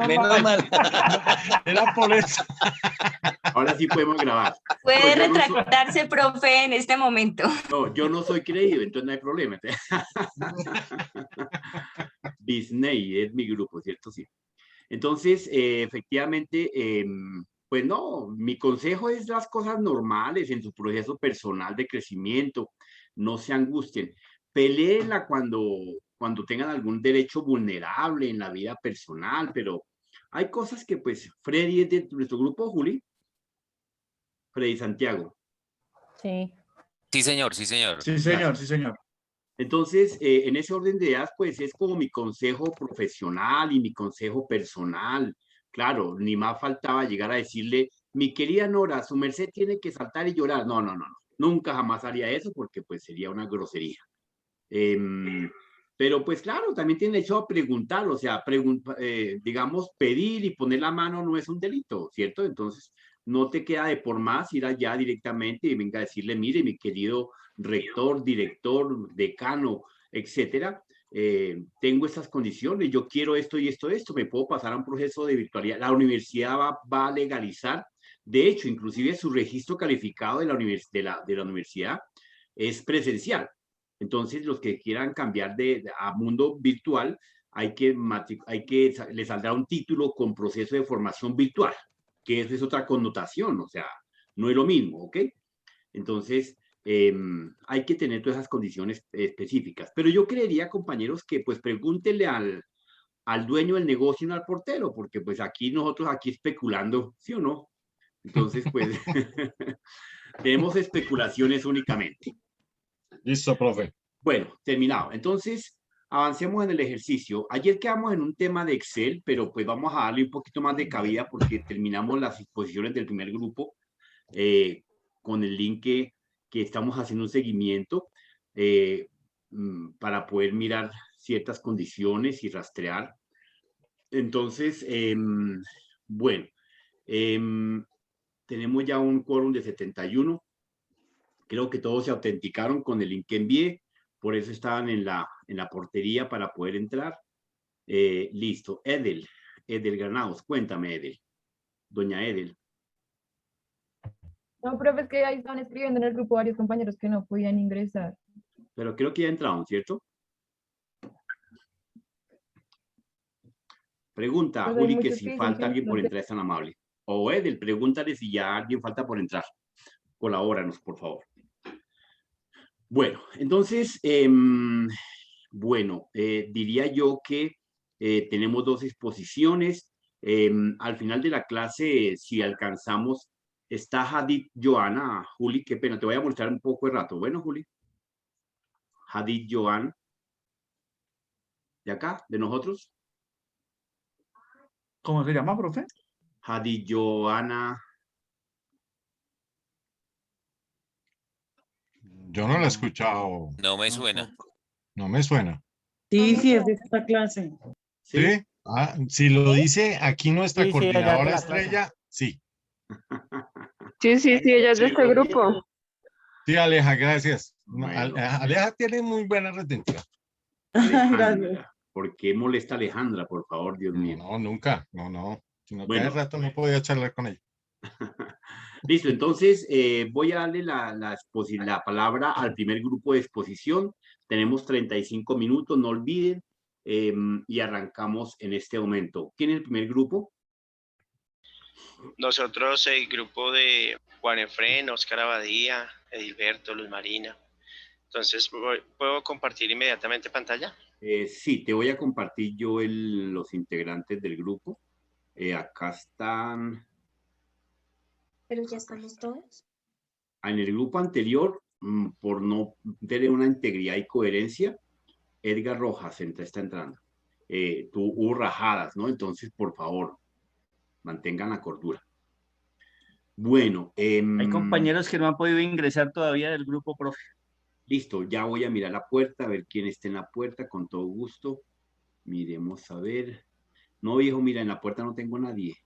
Menos mal. Era por eso. Ahora sí podemos grabar. Puede No, yo no retractarse, profe, en este momento. No, yo no soy creído, entonces no hay problema. Disney es mi grupo, ¿cierto? Sí. Entonces, efectivamente, pues no, mi consejo es las cosas normales en su proceso personal de crecimiento. No se angustien. Peleenla cuando tengan algún derecho vulnerable en la vida personal, pero hay cosas que, pues, Freddy es de nuestro grupo, Juli. Freddy Santiago. Sí. Sí, señor, sí, señor. Sí, señor, sí, señor. Entonces, en ese orden de ideas, pues es como mi consejo profesional y mi consejo personal. Claro, ni más faltaba llegar a decirle, mi querida Nora, su merced tiene que saltar y llorar. No, no, no, no. Nunca jamás haría eso porque pues sería una grosería. Pero pues claro, también tiene derecho a preguntar, o sea, digamos, pedir y poner la mano no es un delito, ¿cierto? Entonces, no te queda de por más ir allá directamente y venga a decirle, mire, mi querido rector, director, decano, etcétera, tengo estas condiciones, yo quiero esto y esto, me puedo pasar a un proceso de virtualidad. La universidad va a legalizar, de hecho, inclusive su registro calificado de la universidad es presencial. Entonces, los que quieran cambiar a mundo virtual, les saldrá un título con proceso de formación virtual, que es otra connotación, o sea, no es lo mismo, ¿ok? Entonces, hay que tener todas esas condiciones específicas. Pero yo creería, compañeros, que pues pregúntenle al dueño del negocio y no al portero, porque pues nosotros aquí especulando, ¿sí o no? Entonces, pues, tenemos especulaciones únicamente. Listo, profe. Bueno, terminado. Entonces, avancemos en el ejercicio. Ayer quedamos en un tema de Excel, pero pues vamos a darle un poquito más de cabida porque terminamos las exposiciones del primer grupo con el link que estamos haciendo un seguimiento para poder mirar ciertas condiciones y rastrear. Entonces, bueno, tenemos ya un quórum de 71. Creo que todos se autenticaron con el link que envié, por eso estaban en la portería para poder entrar. Listo. Edel Granados, cuéntame, Edel. Doña Edel. No, profe, es que ahí estaban escribiendo en el grupo varios compañeros que no podían ingresar. Pero creo que ya entraron, ¿cierto? Pregunta a Pues hay Juli que muchos si que dicen falta que alguien por no. entrar, es tan amable. O Edel, pregúntale si ya alguien falta por entrar. Colabóranos, por favor. Bueno, entonces, diría yo que tenemos dos exposiciones. Al final de la clase, si alcanzamos, está Hadid Joana. Juli, qué pena, te voy a mostrar un poco de rato. Bueno, Juli. Hadid Joan. ¿De acá? ¿De nosotros? ¿Cómo se llama, profe? Hadid Joana. Yo no la he escuchado. No me suena. No me suena. Sí, sí, es de esta clase. ¿Sí? Ah, si lo dice aquí nuestra Sí, sí, ella es de coordinadora la clase. estrella, sí. Sí, sí, sí, ella es de este grupo. Sí, Aleja, gracias. Bueno. Aleja tiene muy buena retención. Alejandra. ¿Por qué molesta a Alejandra, por favor, Dios mío? No, nunca. No. Si no, Bueno. cada rato no podía charlar con ella. Listo, entonces voy a darle la palabra al primer grupo de exposición. Tenemos 35 minutos, no olviden, y arrancamos en este momento. ¿Quién es el primer grupo? Nosotros, el grupo de Juan Efrén, Oscar Abadía, Edilberto, Luz Marina. Entonces, ¿puedo compartir inmediatamente pantalla? Sí, te voy a compartir yo los integrantes del grupo. Acá están. ¿Pero ya estamos todos? En el grupo anterior, por no tener una integridad y coherencia, Edgar Rojas está entrando. Hubo rajadas, ¿no? Entonces, por favor, mantengan la cordura. Bueno. Hay compañeros que no han podido ingresar todavía del grupo, profe. Listo, ya voy a mirar la puerta, a ver quién está en la puerta, con todo gusto. Miremos a ver. No, viejo, mira, en la puerta no tengo nadie.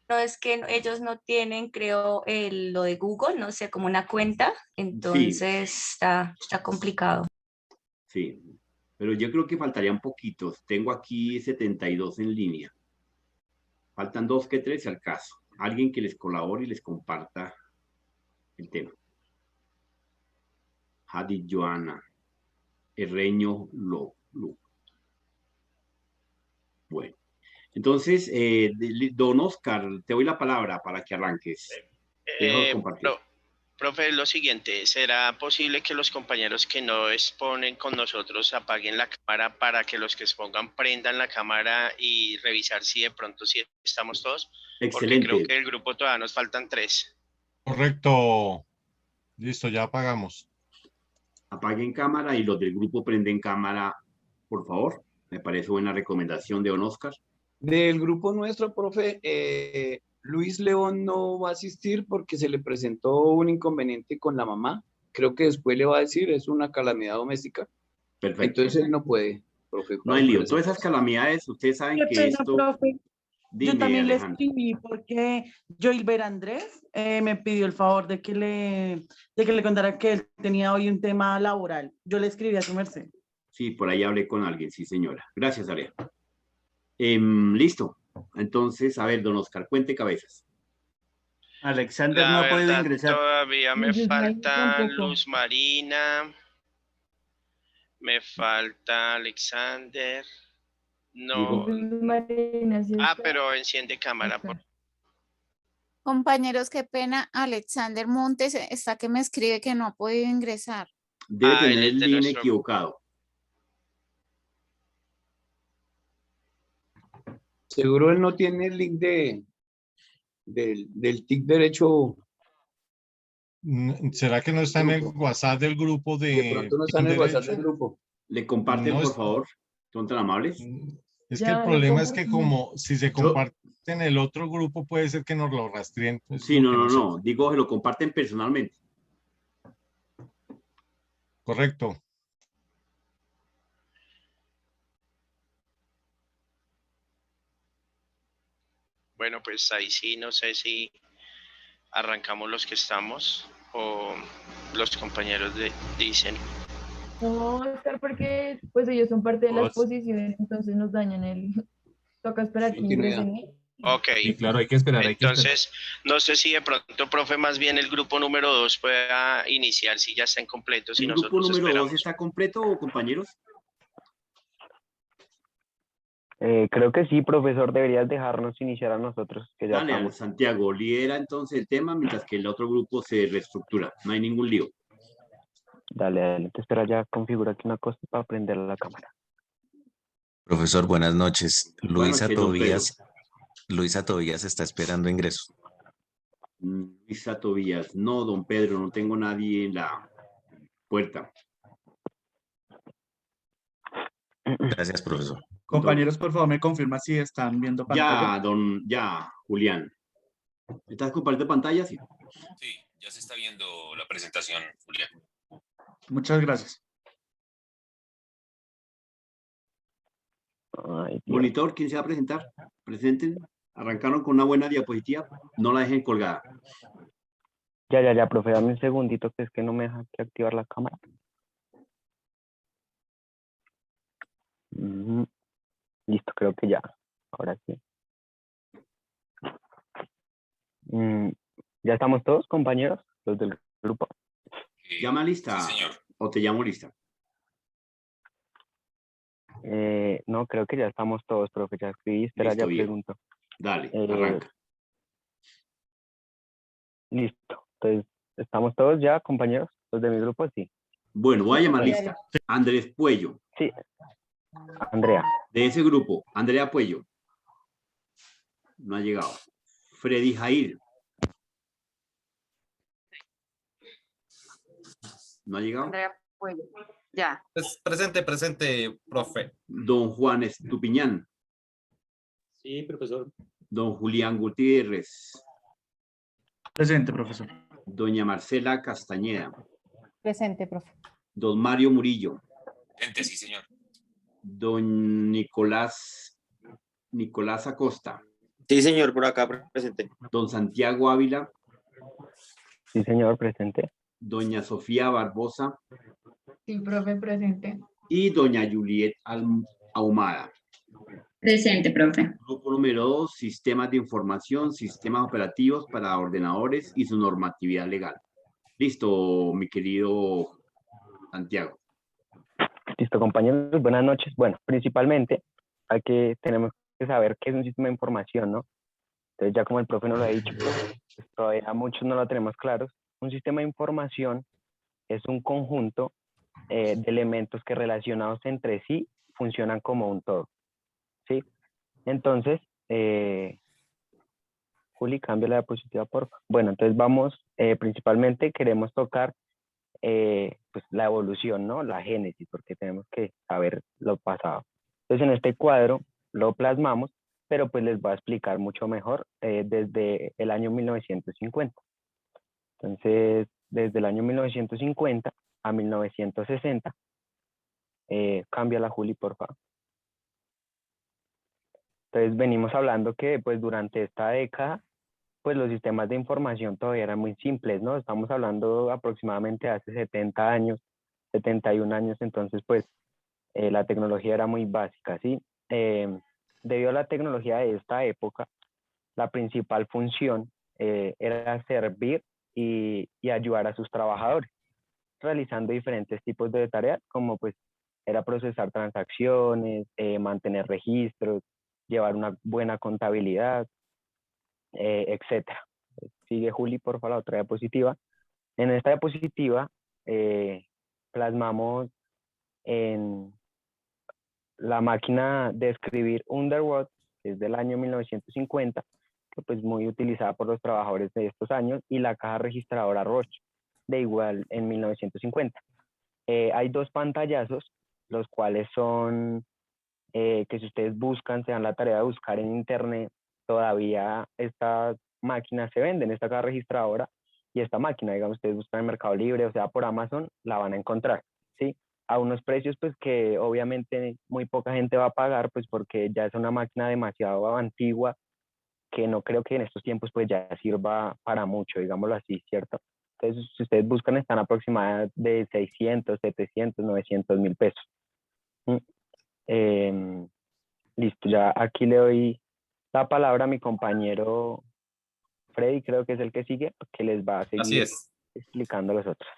No, es que ellos no tienen, creo, lo de Google, no sé, como una cuenta, entonces está complicado. Sí. Pero yo creo que faltarían poquitos. Tengo aquí 72 en línea. Faltan 2 que 3 al caso. Alguien que les colabore y les comparta el tema. Hadid Joana. Herreño Lu. Bueno. Entonces, don Oscar, te doy la palabra para que arranques. Profe, lo siguiente, ¿será posible que los compañeros que no exponen con nosotros apaguen la cámara para que los que expongan prendan la cámara y revisar si de pronto sí estamos todos? Excelente. Porque creo que el grupo todavía nos faltan 3. Correcto. Listo, ya apagamos. Apaguen cámara y los del grupo prenden cámara, por favor. Me parece buena recomendación de don Oscar. Del grupo nuestro, profe, Luis León no va a asistir porque se le presentó un inconveniente con la mamá. Creo que después le va a decir, es una calamidad doméstica. Perfecto. Entonces él no puede, profe. No hay lío. Todas esas calamidades, ustedes saben Qué que pena, esto... profe. Dime, Yo también le Alejandra. escribí porque Joilber Andrés me pidió el favor de que le contara que él tenía hoy un tema laboral. Yo le escribí a su merced. Sí, por ahí hablé con alguien, sí, señora. Gracias, Alea. Listo. Entonces, a ver, don Oscar, cuente cabezas. Alexander La no ha podido verdad, ingresar. todavía me Luz Marina falta tampoco. Luz Marina, me falta Alexander, no, Luz Marina, sí está. pero enciende cámara, Está. por Compañeros, qué pena. Alexander Montes está que me escribe que no ha podido ingresar. Debe él tener es el de link nuestro- equivocado. Seguro él no tiene el link del TIC derecho. ¿Será que no está en el WhatsApp del grupo De de pronto no está en el Team WhatsApp del Derecho? grupo. ¿Le comparten, No por es- favor? ¿Son tan amables? Es Ya, que el le problema es que compartimos. como si se comparte en el otro grupo puede ser que nos lo rastreen. Es Sí, lo no, que sé. no. Digo, se lo comparten personalmente. Correcto. Bueno, pues ahí sí, no sé si arrancamos los que estamos o los compañeros dicen. No, Oscar, porque pues ellos son parte de la Os- exposición, entonces nos dañan el... Toca esperar que Continuidad. ingresen. Ok, Sí, claro, hay que esperar, entonces no sé si de pronto, profe, más bien el grupo número 2 pueda iniciar si ya están completos y ¿El grupo nosotros número 2 esperamos. está completo, compañeros? Creo que sí, profesor, deberías dejarnos iniciar a nosotros, que ya Dale, estamos. Santiago, lidera entonces el tema mientras que el otro grupo se reestructura. No hay ningún lío. Dale, te espera, ya configura aquí una cosa para prender la cámara. Profesor, buenas noches. Buenas noches, don Luisa Tobías está esperando ingreso. Luisa Tobías. No, don Pedro, no tengo nadie en la puerta. Gracias, profesor. Compañeros, por favor, me confirma si están viendo pantalla. Ya, Julián. ¿Estás compartiendo pantalla? Sí. Sí, ya se está viendo la presentación, Julián. Muchas gracias. Ay, Dios. Monitor, ¿quién se va a presentar? Presenten. Arrancaron con una buena diapositiva. No la dejen colgada. Ya, profe, dame un segundito, que es que no me deja aquí activar la cámara. Listo, creo que ya. Ahora sí. ¿Ya estamos todos, compañeros? Los del grupo. ¿Llama lista? Sí, señor. ¿O te llamo lista? No, creo que ya estamos todos, profe. Ya escribí, espera, Listo, ya bien. pregunto. Dale, arranca. Listo. Entonces, ¿estamos todos ya, compañeros? Los de mi grupo, sí. Bueno, voy a llamar Sí, lista. Andrés Puello. Sí. Andrea. De ese grupo, Andrea Puello. No ha llegado. Freddy Jair. ¿No ha llegado? Andrea Puello. Ya. Presente, profe. Don Juan Estupiñán. Sí, profesor. Don Julián Gutiérrez. Presente, profesor. Doña Marcela Castañeda. Presente, profe. Don Mario Murillo. Gente, sí, señor. Don Nicolás Acosta. Sí, señor, por acá presente. Don Santiago Ávila. Sí, señor, presente. Doña Sofía Barbosa. Sí, profe, presente. y doña Juliet Ahumada. Presente, profe. Grupo número 2, sistemas de información, sistemas operativos para ordenadores y su normatividad legal. Listo, mi querido Santiago. Listo, compañeros, buenas noches. Bueno, principalmente tenemos que saber qué es un sistema de información, ¿no? Entonces, ya como el profe nos lo ha dicho, pues todavía muchos no lo tenemos claros. Un sistema de información es un conjunto de elementos que relacionados entre sí funcionan como un todo, ¿sí? Entonces, Juli, cambia la diapositiva, por favor. Bueno, entonces vamos, principalmente queremos tocar pues la evolución, ¿no? La génesis, porque tenemos que saber lo pasado. Entonces, en este cuadro lo plasmamos, pero pues les voy a explicar mucho mejor desde el año 1950. Entonces, desde el año 1950 a 1960, cambia la Juli, por favor. Entonces, venimos hablando que pues durante esta década, pues los sistemas de información todavía eran muy simples, ¿no? Estamos hablando aproximadamente hace 70 años, 71 años, entonces pues la tecnología era muy básica, ¿sí? Debido a la tecnología de esta época, la principal función era servir y ayudar a sus trabajadores, realizando diferentes tipos de tareas, como pues era procesar transacciones, mantener registros, llevar una buena contabilidad, etcétera. Sigue Juli, por favor, la otra diapositiva. En esta diapositiva plasmamos en la máquina de escribir Underwood, que es del año 1950, que pues muy utilizada por los trabajadores de estos años, y la caja registradora Roche, de igual en 1950. Hay dos pantallazos, los cuales son, que si ustedes buscan, se dan la tarea de buscar en internet, todavía estas máquinas se venden, esta caja registradora y esta máquina, digamos, ustedes buscan en Mercado Libre, o sea, por Amazon, la van a encontrar, ¿sí? A unos precios, pues, que obviamente muy poca gente va a pagar, pues, porque ya es una máquina demasiado antigua, que no creo que en estos tiempos, pues, ya sirva para mucho, digámoslo así, ¿cierto? Entonces, si ustedes buscan, están aproximadamente de 600, 700, 900 mil pesos. Listo, ya aquí le doy la palabra a mi compañero Freddy, creo que es el que sigue, que les va a seguir explicando a los otros.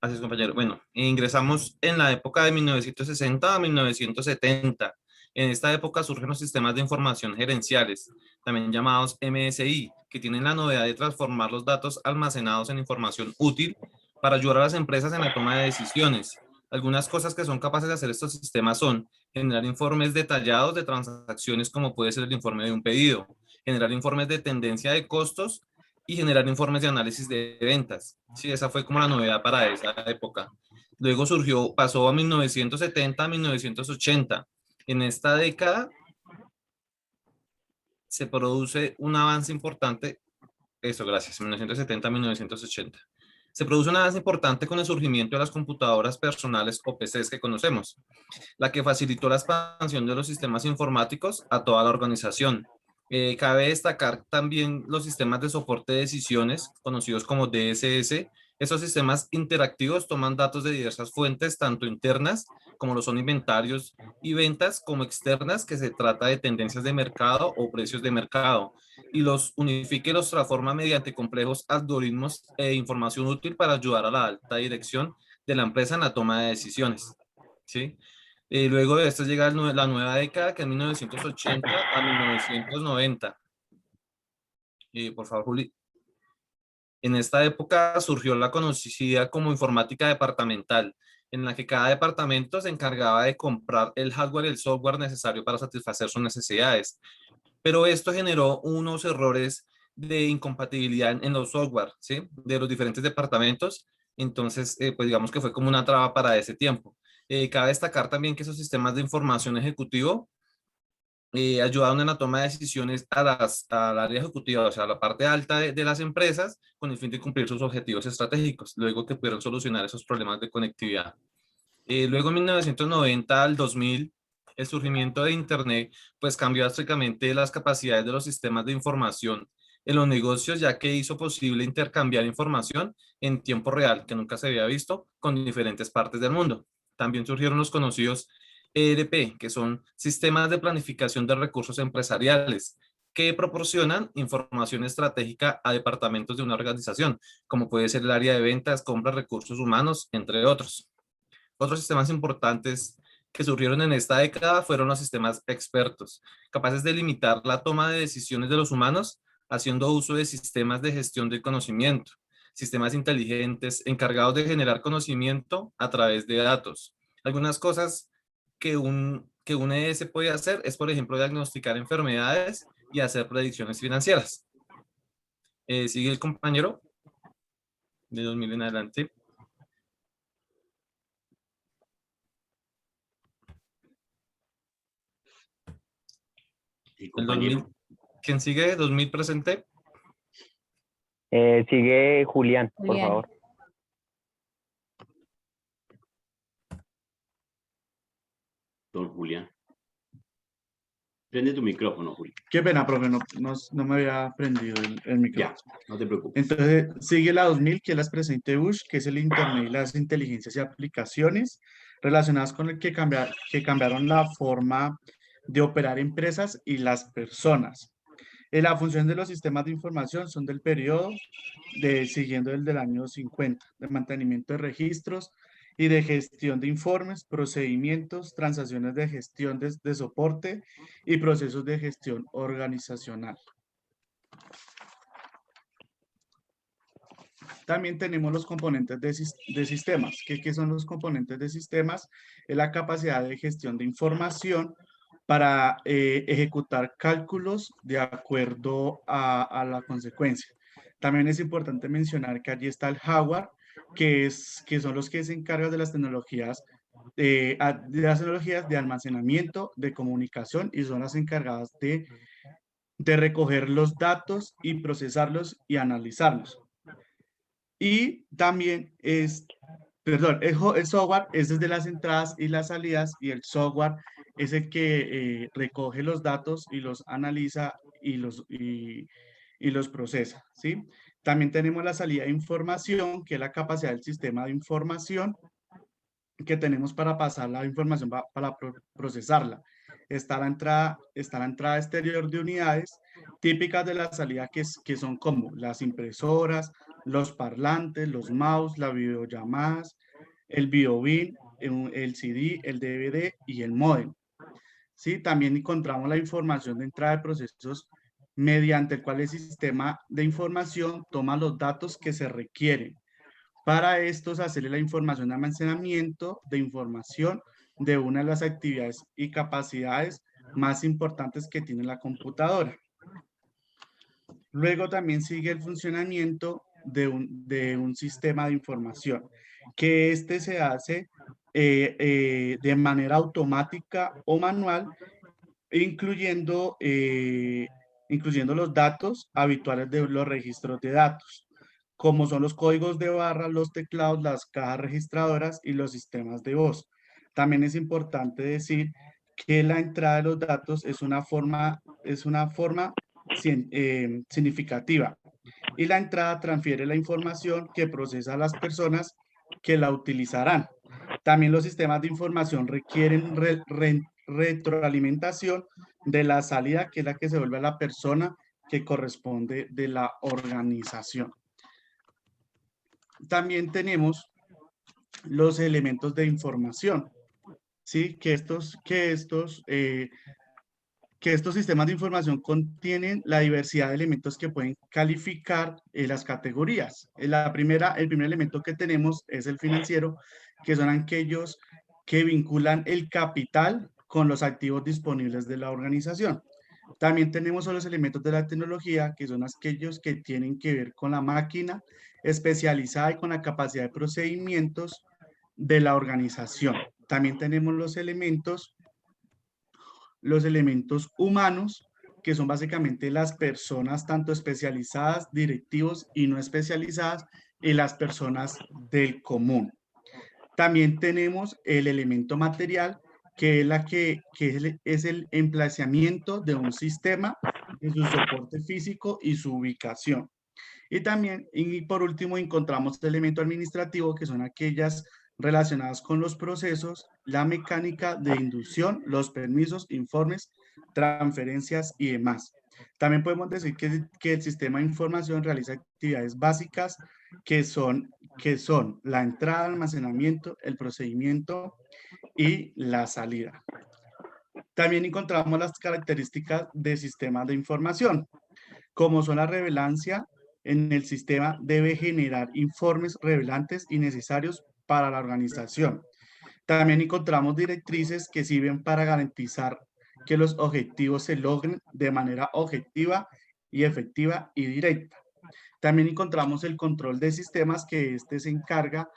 Así es, compañero. Bueno, ingresamos en la época de 1960 a 1970. En esta época surgen los sistemas de información gerenciales, también llamados MSI, que tienen la novedad de transformar los datos almacenados en información útil para ayudar a las empresas en la toma de decisiones. Algunas cosas que son capaces de hacer estos sistemas son generar informes detallados de transacciones, como puede ser el informe de un pedido, generar informes de tendencia de costos y generar informes de análisis de ventas. Sí, esa fue como la novedad para esa época. Luego pasó a 1970 a 1980. En esta década se produce un avance importante, eso, gracias, 1970 a 1980. Se produce un avance importante con el surgimiento de las computadoras personales o PCs que conocemos, la que facilitó la expansión de los sistemas informáticos a toda la organización. Cabe destacar también los sistemas de soporte de decisiones, conocidos como DSS. Esos sistemas interactivos toman datos de diversas fuentes, tanto internas, como lo son inventarios y ventas, como externas, que se trata de tendencias de mercado o precios de mercado, y los unifica y los transforma mediante complejos algoritmos e información útil para ayudar a la alta dirección de la empresa en la toma de decisiones, ¿sí? Luego de esto llega la nueva década, que es 1980 a 1990. Por favor, Juli. En esta época surgió la conocida como informática departamental, en la que cada departamento se encargaba de comprar el hardware y el software necesario para satisfacer sus necesidades. Pero esto generó unos errores de incompatibilidad en los software, ¿sí? De los diferentes departamentos. Entonces, pues digamos que fue como una traba para ese tiempo. Cabe destacar también que esos sistemas de información ejecutivo ayudaron en la toma de decisiones al área ejecutiva, o sea, a la parte alta de las empresas, con el fin de cumplir sus objetivos estratégicos, luego que pudieron solucionar esos problemas de conectividad. Luego, en 1990 al 2000, el surgimiento de Internet, pues cambió drásticamente las capacidades de los sistemas de información en los negocios, ya que hizo posible intercambiar información en tiempo real, que nunca se había visto, con diferentes partes del mundo. también surgieron los conocidos ERP, que son sistemas de planificación de recursos empresariales, que proporcionan información estratégica a departamentos de una organización, como puede ser el área de ventas, compras, recursos humanos, entre otros. Otros sistemas importantes que surgieron en esta década fueron los sistemas expertos, capaces de limitar la toma de decisiones de los humanos, haciendo uso de sistemas de gestión del conocimiento, sistemas inteligentes encargados de generar conocimiento a través de datos. Algunas cosas que un ES puede hacer es, por ejemplo, diagnosticar enfermedades y hacer predicciones financieras. Sigue el compañero de 2000 en adelante. El compañero. 2000, ¿quién sigue? 2000 presente. Sigue Julián, por Julián. favor. Don Julián. Prende tu micrófono, Julián. Qué pena, profe, no me había prendido el micrófono. Ya, no te preocupes. Entonces, sigue la 2000, que es la presente Bush, que es el Internet y las inteligencias y aplicaciones relacionadas con el que cambiaron la forma de operar empresas y las personas. La función de los sistemas de información son del periodo siguiendo el del año 50, de mantenimiento de registros y de gestión de informes, procedimientos, transacciones de gestión de soporte y procesos de gestión organizacional. También tenemos los componentes de sistemas. ¿Qué son los componentes de sistemas? Es la capacidad de gestión de información para ejecutar cálculos de acuerdo a la consecuencia. También es importante mencionar que allí está el hardware, que son los que se encargan de las tecnologías de almacenamiento, de comunicación, y son las encargadas de recoger los datos y procesarlos y analizarlos. Y también el software es desde las entradas y las salidas, y el software es el que recoge los datos y los analiza y los procesa, ¿sí? También tenemos la salida de información, que es la capacidad del sistema de información que tenemos para pasar la información, para procesarla. Está la entrada exterior de unidades típicas de la salida, que son como las impresoras, los parlantes, los mouse, las videollamadas, el BioBin, el CD, el DVD y el módem. ¿Sí? También encontramos la información de entrada de procesos, mediante el cual el sistema de información toma los datos que se requieren. Para estos, hacerle la información de almacenamiento de información de una de las actividades y capacidades más importantes que tiene la computadora. Luego también sigue el funcionamiento de un sistema de información, que se hace de manera automática o manual, incluyendo los datos habituales de los registros de datos, como son los códigos de barra, los teclados, las cajas registradoras y los sistemas de voz. También es importante decir que la entrada de los datos es una forma significativa, y la entrada transfiere la información que procesa a las personas que la utilizarán. También los sistemas de información requieren retroalimentación de la salida, que es la que se vuelve a la persona que corresponde de la organización. También tenemos los elementos de información, ¿sí? Que estos sistemas de información contienen la diversidad de elementos que pueden calificar las categorías. El primer elemento que tenemos es el financiero, que son aquellos que vinculan el capital con los activos disponibles de la organización. También tenemos los elementos de la tecnología, que son aquellos que tienen que ver con la máquina especializada y con la capacidad de procedimientos de la organización. También tenemos los elementos humanos, que son básicamente las personas tanto especializadas, directivos y no especializadas, y las personas del común. También tenemos el elemento material, que es el emplazamiento de un sistema, de su soporte físico y su ubicación. Y también, y por último, encontramos el elemento administrativo, que son aquellas relacionadas con los procesos, la mecánica de inducción, los permisos, informes, transferencias y demás. También podemos decir que el sistema de información realiza actividades básicas que son la entrada, almacenamiento, el procedimiento y la salida. También encontramos las características de sistemas de información, como son la relevancia en el sistema debe generar informes relevantes y necesarios para la organización. También encontramos directrices que sirven para garantizar que los objetivos se logren de manera objetiva y efectiva y directa. También encontramos el control de sistemas, que se encarga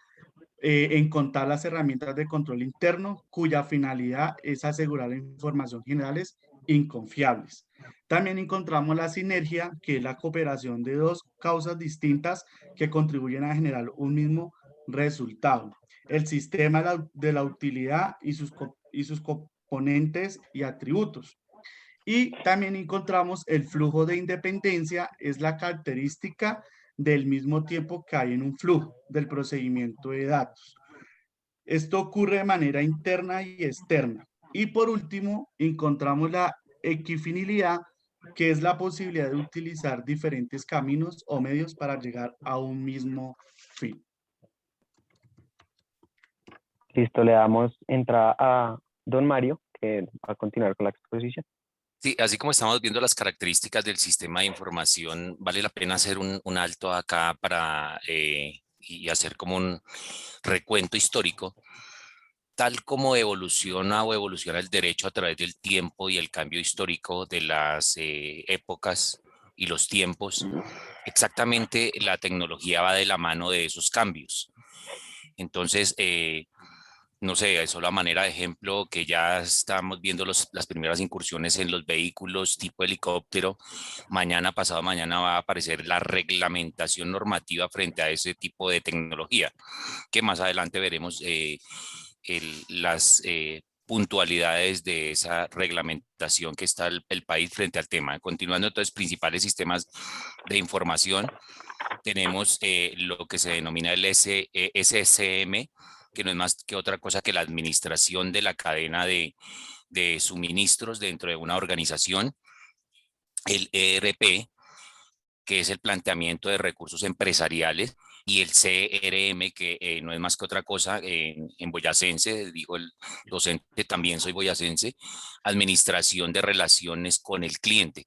en contar las herramientas de control interno, cuya finalidad es asegurar la información generales inconfiables. También encontramos la sinergia, que es la cooperación de dos causas distintas que contribuyen a generar un mismo resultado. El sistema de la utilidad y sus componentes y atributos. Y también encontramos el flujo de independencia, es la característica del mismo tiempo que hay en un flujo del procedimiento de datos. Esto ocurre de manera interna y externa. Y por último, encontramos la equifinalidad, que es la posibilidad de utilizar diferentes caminos o medios para llegar a un mismo fin. Listo, le damos entrada a don Mario, que va a continuar con la exposición. Sí, así como estamos viendo las características del sistema de información, vale la pena hacer un alto acá para y hacer como un recuento histórico. Tal como evoluciona el derecho a través del tiempo y el cambio histórico de las épocas y los tiempos, exactamente la tecnología va de la mano de esos cambios. Entonces, no sé, solo a manera de ejemplo, que ya estamos viendo las primeras incursiones en los vehículos tipo helicóptero. Mañana, pasado mañana, va a aparecer la reglamentación normativa frente a ese tipo de tecnología, que más adelante veremos las puntualidades de esa reglamentación que está el país frente al tema. Continuando, entonces, principales sistemas de información, tenemos lo que se denomina el SCM, que no es más que otra cosa que la administración de la cadena de suministros dentro de una organización. El ERP, que es el planteamiento de recursos empresariales, y el CRM, que no es más que otra cosa en boyacense, digo el docente, también soy boyacense, administración de relaciones con el cliente.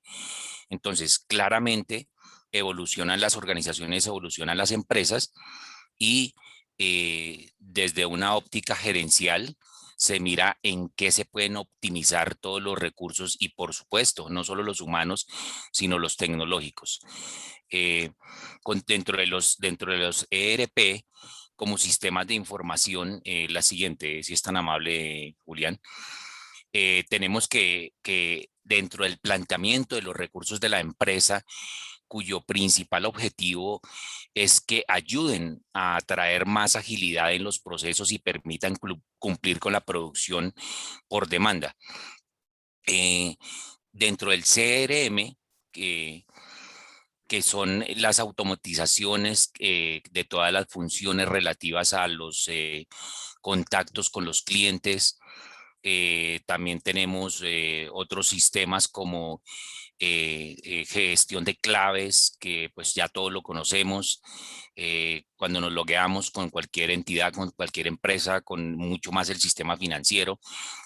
Entonces, claramente evolucionan las organizaciones, evolucionan las empresas, y desde una óptica gerencial se mira en qué se pueden optimizar todos los recursos y, por supuesto, no solo los humanos, sino los tecnológicos. Dentro de los ERP, como sistemas de información, la siguiente, si es tan amable, Julián, tenemos que dentro del planteamiento de los recursos de la empresa, cuyo principal objetivo es que ayuden a traer más agilidad en los procesos y permitan cumplir con la producción por demanda. Dentro del CRM, que son las automatizaciones de todas las funciones relativas a los contactos con los clientes. También tenemos otros sistemas como gestión de claves, que pues ya todos lo conocemos. Cuando nos logueamos con cualquier entidad, con cualquier empresa, con mucho más el sistema financiero,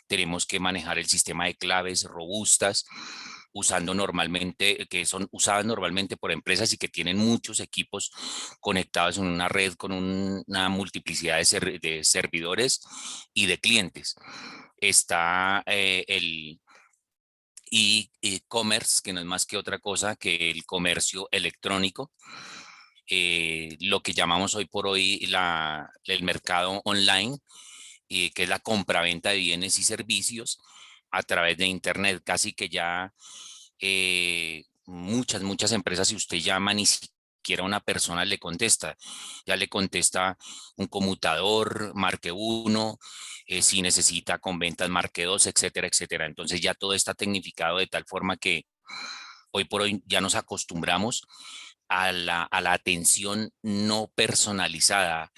tenemos que manejar el sistema de claves robustas, que son usadas normalmente por empresas y que tienen muchos equipos conectados en una red con una multiplicidad de servidores y de clientes. Está el e-commerce, que no es más que otra cosa que el comercio electrónico, lo que llamamos hoy por hoy el mercado online, que es la compraventa de bienes y servicios a través de Internet. Casi que ya muchas empresas, si usted llama, ni siquiera una persona le contesta, ya le contesta un conmutador, marque 1, si necesita con ventas marque 2, etcétera, etcétera. Entonces ya todo está tecnificado de tal forma que hoy por hoy ya nos acostumbramos a la atención no personalizada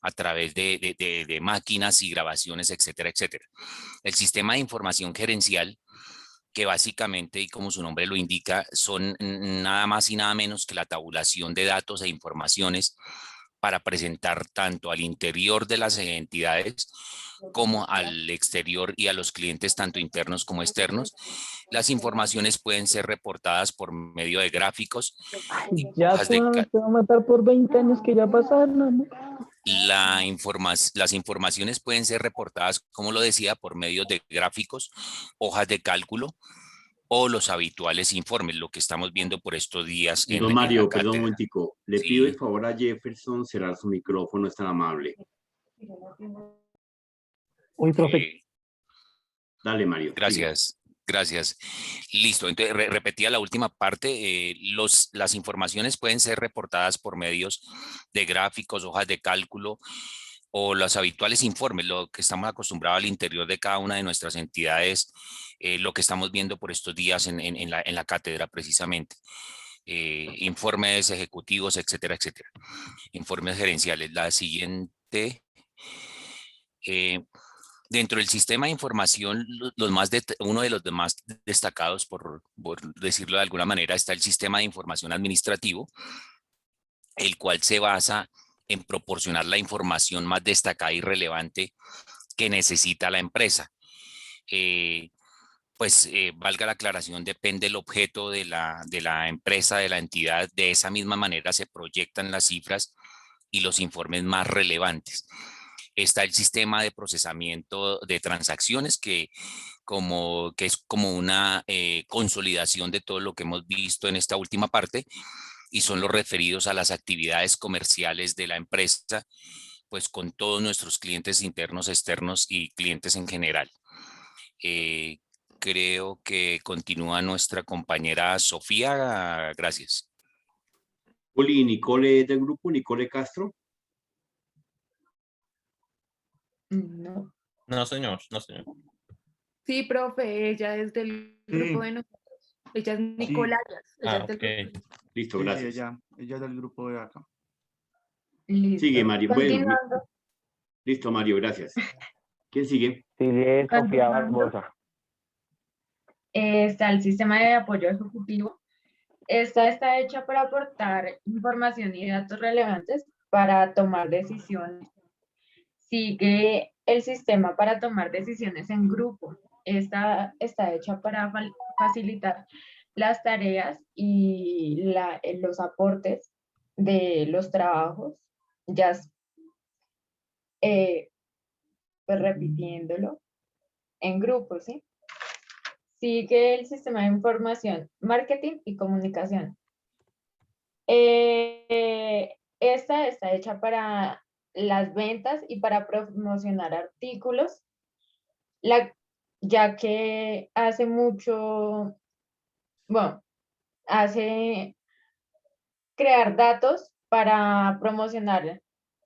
a través de máquinas y grabaciones, etcétera, etcétera. El sistema de información gerencial, que básicamente, y como su nombre lo indica, son nada más y nada menos que la tabulación de datos e informaciones para presentar tanto al interior de las entidades como al exterior y a los clientes, tanto internos como externos. Las informaciones pueden ser reportadas por medio de gráficos, Ya hojas de me va a matar por 20 años que ya pasaron, amor. las informaciones pueden ser reportadas, como lo decía, por medio de gráficos, hojas de cálculo o los habituales informes, lo que estamos viendo por estos días en Don la Mario, perdón un cátedra. momentico. Le pido el favor a Jefferson cerrar su micrófono, es tan amable. Uy, profe. Dale, Mario. Gracias, gracias. Listo, entonces repetía la última parte. Las informaciones pueden ser reportadas por medios de gráficos, hojas de cálculo o los habituales informes, lo que estamos acostumbrados al interior de cada una de nuestras entidades, lo que estamos viendo por estos días en la cátedra precisamente. Informes ejecutivos, etcétera, etcétera. Informes gerenciales. La siguiente. Dentro del sistema de información, uno de los más destacados, por decirlo de alguna manera, está el sistema de información administrativo, el cual se basa en proporcionar la información más destacada y relevante que necesita la empresa. Valga la aclaración, depende del objeto de la empresa, de la entidad. De esa misma manera se proyectan las cifras y los informes más relevantes. Está el sistema de procesamiento de transacciones que es como una consolidación de todo lo que hemos visto en esta última parte, y son los referidos a las actividades comerciales de la empresa, pues con todos nuestros clientes internos, externos y clientes en general. Creo que continúa nuestra compañera Sofía. Gracias. Juli, Nicole del grupo, Nicole Castro. No. No, señor, no, señor. Sí, profe, ella es del grupo de nosotros. Ella es Nicolás. Ella es del grupo. Listo, Sí, gracias. ella es del grupo de acá. Listo. Sigue, Mario. Bueno, Continuando. listo, Mario, gracias. ¿Quién sigue? Sigue Sofía Continuando. Barbosa. Está el sistema de apoyo ejecutivo. Esta está hecha para aportar información y datos relevantes para tomar decisiones. Sigue el sistema para tomar decisiones en grupo. Esta está hecha para facilitar las tareas y los aportes de los trabajos, ya pues repitiéndolo en grupo, ¿sí? Sigue el sistema de información, marketing y comunicación. Esta está hecha para las ventas y para promocionar artículos, ya que hace mucho, bueno, hace crear datos para promocionar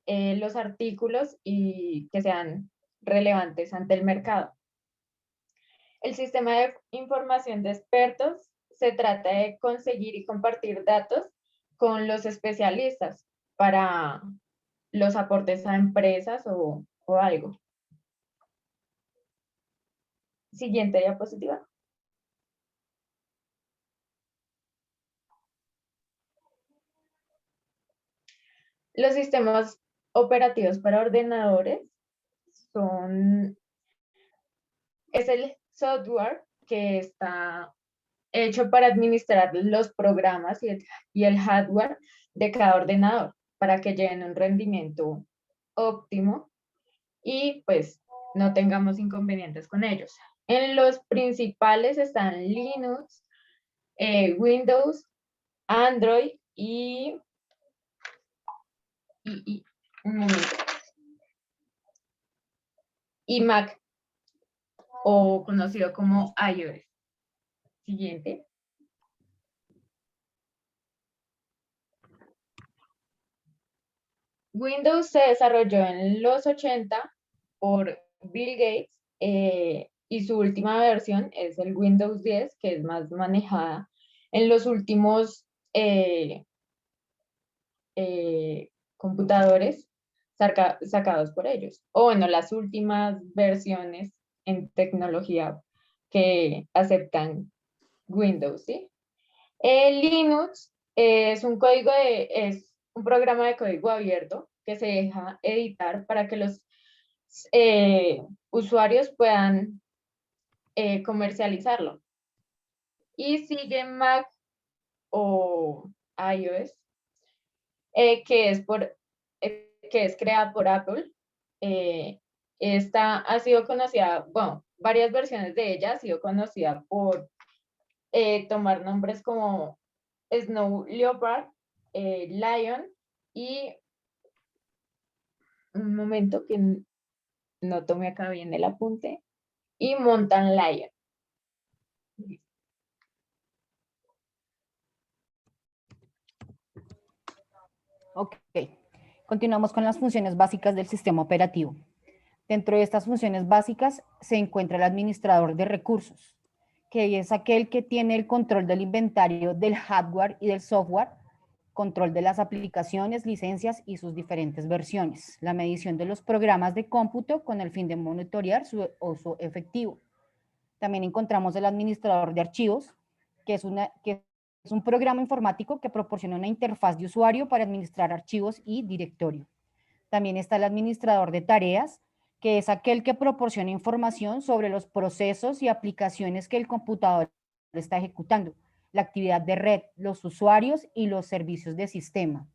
los artículos y que sean relevantes ante el mercado. El sistema de información de expertos se trata de conseguir y compartir datos con los especialistas para los aportes a empresas o algo. Siguiente diapositiva. Los sistemas operativos para ordenadores es el software que está hecho para administrar los programas y el hardware de cada ordenador para que lleguen un rendimiento óptimo y pues no tengamos inconvenientes con ellos. En los principales están Linux, Windows, Android y un momento. Y Mac, o conocido como iOS. Siguiente. Windows se desarrolló en los 80 por Bill Gates y su última versión es el Windows 10, que es más manejada en los últimos computadores sacados por ellos. O bueno, las últimas versiones en tecnología que aceptan Windows, ¿sí? Linux es un programa de código abierto que se deja editar para que los usuarios puedan comercializarlo. Y sigue Mac o iOS, que es creada por Apple. Esta ha sido conocida, bueno, varias versiones de ella ha sido conocida por tomar nombres como Snow Leopard, Lion y un momento que no tomé acá bien el apunte, y Mountain Lion. Ok, continuamos con las funciones básicas del sistema operativo. Dentro de estas funciones básicas se encuentra el administrador de recursos, que es aquel que tiene el control del inventario del hardware y del software, control de las aplicaciones, licencias y sus diferentes versiones, la medición de los programas de cómputo con el fin de monitorear su uso efectivo. También encontramos el administrador de archivos, que es un programa informático que proporciona una interfaz de usuario para administrar archivos y directorio. También está el administrador de tareas, que es aquel que proporciona información sobre los procesos y aplicaciones que el computador está ejecutando, la actividad de red, los usuarios y los servicios de sistema,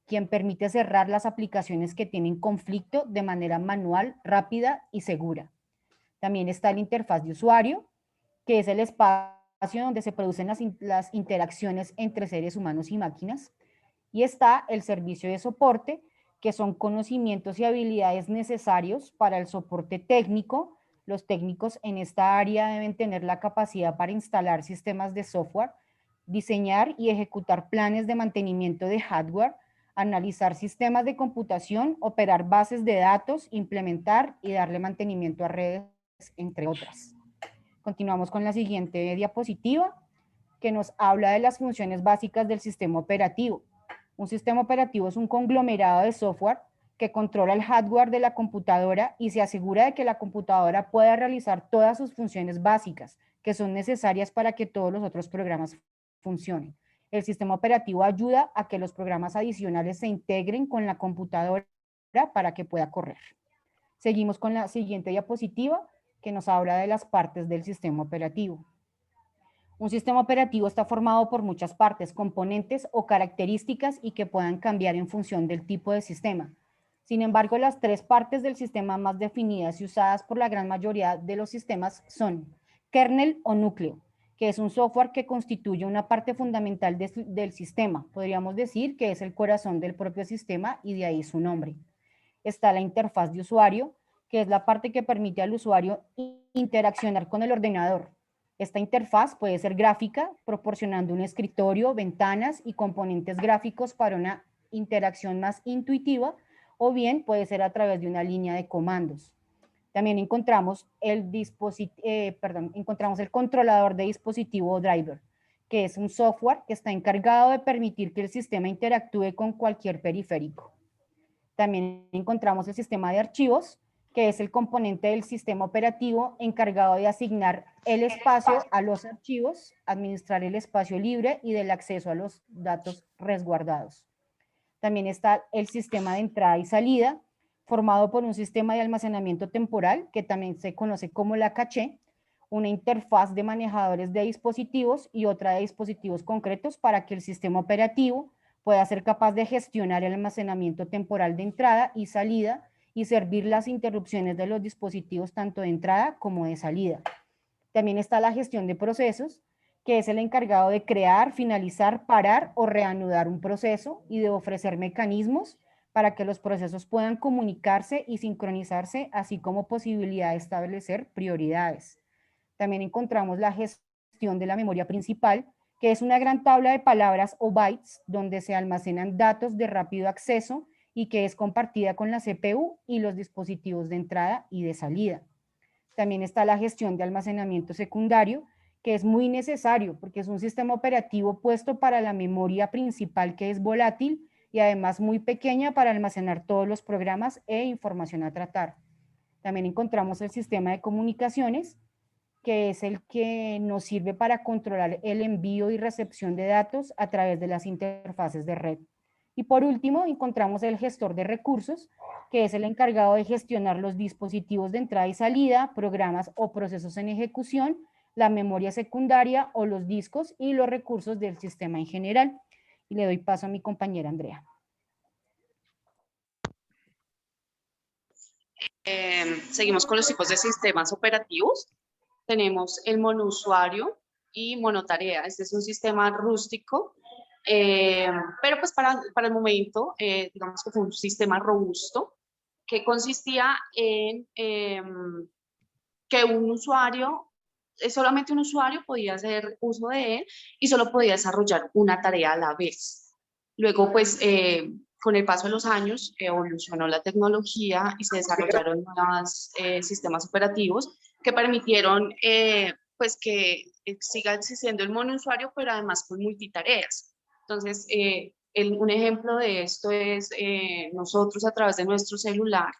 quien permite cerrar las aplicaciones que tienen conflicto de manera manual, rápida y segura. También está la interfaz de usuario, que es el espacio donde se producen las interacciones entre seres humanos y máquinas. Y está el servicio de soporte, que son conocimientos y habilidades necesarios para el soporte técnico. Los técnicos en esta área deben tener la capacidad para instalar sistemas de software, diseñar y ejecutar planes de mantenimiento de hardware, analizar sistemas de computación, operar bases de datos, implementar y darle mantenimiento a redes, entre otras. Continuamos con la siguiente diapositiva, que nos habla de las funciones básicas del sistema operativo. Un sistema operativo es un conglomerado de software que controla el hardware de la computadora y se asegura de que la computadora pueda realizar todas sus funciones básicas que son necesarias para que todos los otros programas funcionen. El sistema operativo ayuda a que los programas adicionales se integren con la computadora para que pueda correr. Seguimos con la siguiente diapositiva, que nos habla de las partes del sistema operativo. Un sistema operativo está formado por muchas partes, componentes o características y que puedan cambiar en función del tipo de sistema. Sin embargo, las tres partes del sistema más definidas y usadas por la gran mayoría de los sistemas son kernel o núcleo, que es un software que constituye una parte fundamental del sistema. Podríamos decir que es el corazón del propio sistema y de ahí su nombre. Está la interfaz de usuario, que es la parte que permite al usuario interaccionar con el ordenador. Esta interfaz puede ser gráfica, proporcionando un escritorio, ventanas y componentes gráficos para una interacción más intuitiva, o bien puede ser a través de una línea de comandos. También encontramos el controlador de dispositivo o driver, que es un software que está encargado de permitir que el sistema interactúe con cualquier periférico. También encontramos el sistema de archivos, que es el componente del sistema operativo encargado de asignar el espacio a los archivos, administrar el espacio libre y del acceso a los datos resguardados. También está el sistema de entrada y salida, formado por un sistema de almacenamiento temporal, que también se conoce como la caché, una interfaz de manejadores de dispositivos y otra de dispositivos concretos para que el sistema operativo pueda ser capaz de gestionar el almacenamiento temporal de entrada y salida y servir las interrupciones de los dispositivos tanto de entrada como de salida. También está la gestión de procesos, que es el encargado de crear, finalizar, parar o reanudar un proceso y de ofrecer mecanismos para que los procesos puedan comunicarse y sincronizarse, así como posibilidad de establecer prioridades. También encontramos la gestión de la memoria principal, que es una gran tabla de palabras o bytes donde se almacenan datos de rápido acceso y que es compartida con la CPU y los dispositivos de entrada y de salida. También está la gestión de almacenamiento secundario, que es muy necesario porque es un sistema operativo puesto para la memoria principal que es volátil, y además muy pequeña para almacenar todos los programas e información a tratar. También encontramos el sistema de comunicaciones, que es el que nos sirve para controlar el envío y recepción de datos a través de las interfaces de red. Y por último, encontramos el gestor de recursos, que es el encargado de gestionar los dispositivos de entrada y salida, programas o procesos en ejecución, la memoria secundaria o los discos y los recursos del sistema en general. Y le doy paso a mi compañera Andrea. Seguimos con los tipos de sistemas operativos. Tenemos el monousuario y monotarea. Este es un sistema rústico, pero pues para el momento, digamos que fue un sistema robusto que consistía en que un usuario, solamente un usuario podía hacer uso de él y solo podía desarrollar una tarea a la vez. Luego, pues, con el paso de los años, evolucionó la tecnología y se desarrollaron más sistemas operativos que permitieron pues que siga existiendo el monousuario, pero además con multitareas. Entonces, un ejemplo de esto es nosotros a través de nuestro celular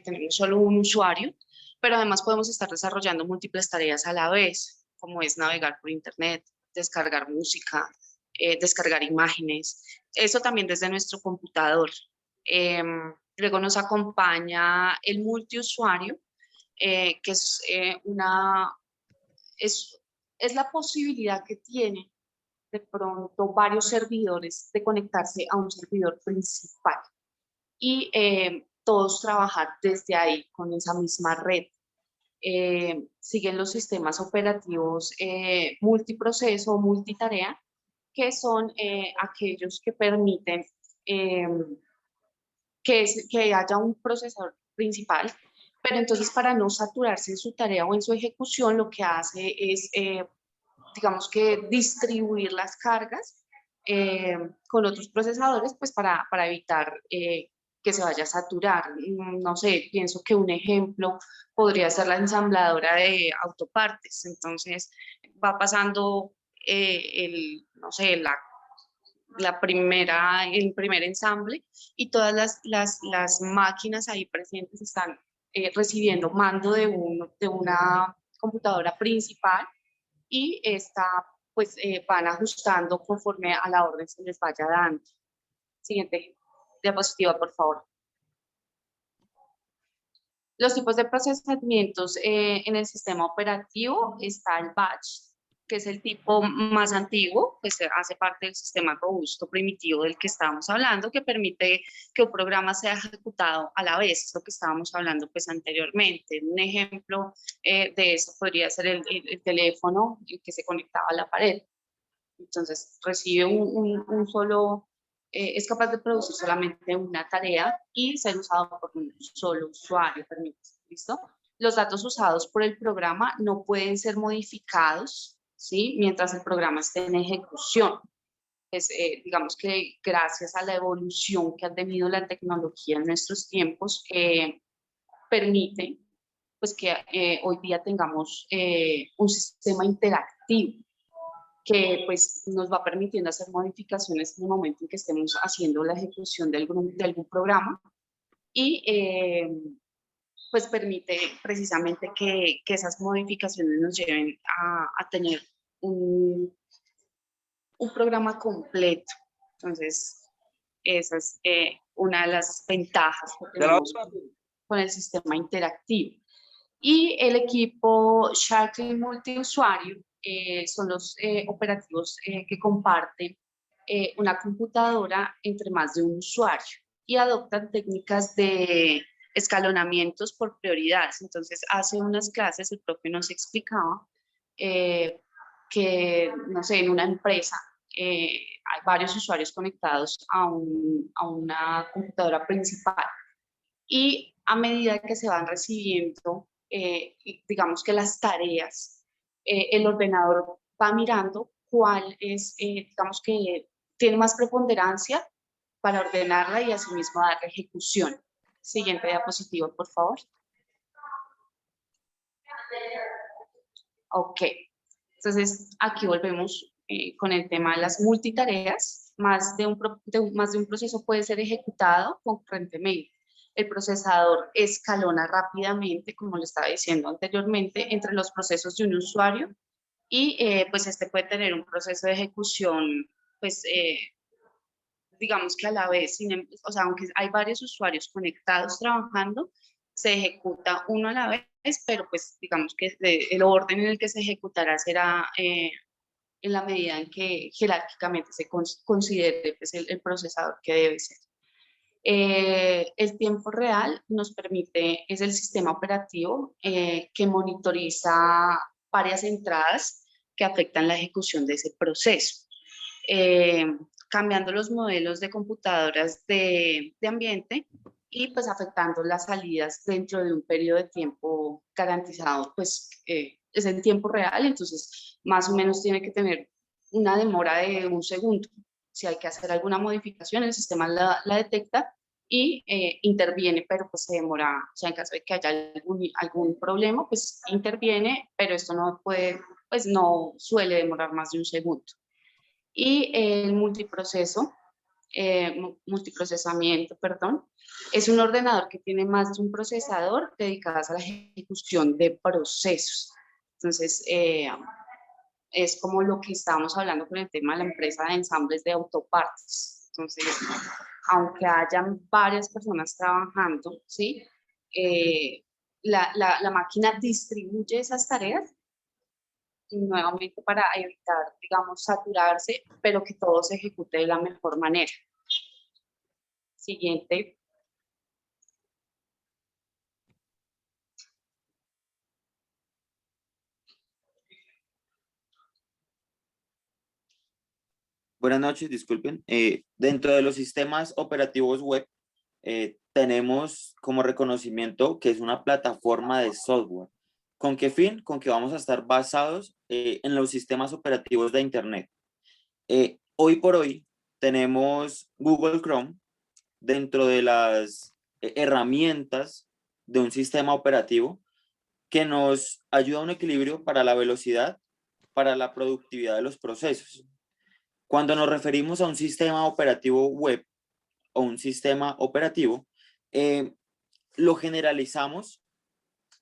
tenemos solo un usuario, pero además podemos estar desarrollando múltiples tareas a la vez, como es navegar por internet, descargar música, descargar imágenes, eso también desde nuestro computador. Luego nos acompaña el multiusuario, que es la posibilidad que tiene de pronto varios servidores de conectarse a un servidor principal y todos trabajar desde ahí con esa misma red. Siguen los sistemas operativos multiproceso o multitarea, que son aquellos que permiten que haya un procesador principal, pero entonces para no saturarse en su tarea o en su ejecución, lo que hace es, digamos que distribuir las cargas con otros procesadores, pues para evitar que se vaya a saturar. No sé, pienso que un ejemplo podría ser la ensambladora de autopartes. Entonces va pasando no sé, el primer ensamble y todas las máquinas ahí presentes están recibiendo mando de una computadora principal y pues van ajustando conforme a la orden se les vaya dando. Siguiente diapositiva, por favor. Los tipos de procesamientos en el sistema operativo está el batch, que es el tipo más antiguo, pues hace parte del sistema robusto primitivo del que estábamos hablando, que permite que un programa sea ejecutado a la vez, es lo que estábamos hablando pues anteriormente. Un ejemplo de eso podría ser el teléfono que se conectaba a la pared. Entonces recibe un solo, es capaz de producir solamente una tarea y ser usado por un solo usuario, ¿listo? Los datos usados por el programa no pueden ser modificados, ¿sí? Mientras el programa esté en ejecución. Pues, digamos que gracias a la evolución que ha tenido la tecnología en nuestros tiempos, permite pues, que hoy día tengamos un sistema interactivo que pues, nos va permitiendo hacer modificaciones en el momento en que estemos haciendo la ejecución de algún programa y pues permite precisamente que esas modificaciones nos lleven a tener un programa completo. Entonces, esa es una de las ventajas que tenemos con el sistema interactivo. Y el equipo Sharkley multiusuario son los operativos que comparten una computadora entre más de un usuario y adoptan técnicas de escalonamientos por prioridades. Entonces, hace unas clases el profe nos explicaba que, no sé, en una empresa hay varios usuarios conectados a una computadora principal y a medida que se van recibiendo, digamos que las tareas, el ordenador va mirando cuál es, digamos que tiene más preponderancia para ordenarla y asimismo dar ejecución. Siguiente diapositiva, por favor. Ok, entonces aquí volvemos con el tema de las multitareas. más de un proceso puede ser ejecutado concurrentemente. El procesador escalona rápidamente, como lo estaba diciendo anteriormente, entre los procesos de un usuario y pues este puede tener un proceso de ejecución, pues digamos que a la vez, o sea, aunque hay varios usuarios conectados trabajando, se ejecuta uno a la vez, pero pues digamos que el orden en el que se ejecutará será en la medida en que jerárquicamente se considere pues, el procesador que debe ser. El tiempo real nos permite, es el sistema operativo que monitoriza varias entradas que afectan la ejecución de ese proceso. Cambiando los modelos de computadoras de ambiente y pues afectando las salidas dentro de un periodo de tiempo garantizado, pues es en tiempo real, entonces más o menos tiene que tener una demora de 1 segundo. Si hay que hacer alguna modificación, el sistema la detecta y interviene, pero pues se demora, o sea, en caso de que haya algún problema, pues interviene, pero esto no puede, pues no suele demorar más de 1 segundo. Y el multiprocesamiento, perdón, es un ordenador que tiene más de un procesador dedicados a la ejecución de procesos. Entonces, es como lo que estábamos hablando con el tema de la empresa de ensambles de autopartes. Entonces, aunque hayan varias personas trabajando, ¿sí? La máquina distribuye esas tareas nuevamente para evitar, digamos, saturarse, pero que todo se ejecute de la mejor manera. Siguiente. Buenas noches, disculpen. Dentro de los sistemas operativos web, tenemos como reconocimiento que es una plataforma de software. ¿Con qué fin? Con que vamos a estar basados en los sistemas operativos de Internet. Hoy por hoy tenemos Google Chrome dentro de las herramientas de un sistema operativo que nos ayuda a un equilibrio para la velocidad, para la productividad de los procesos. Cuando nos referimos a un sistema operativo web o un sistema operativo, lo generalizamos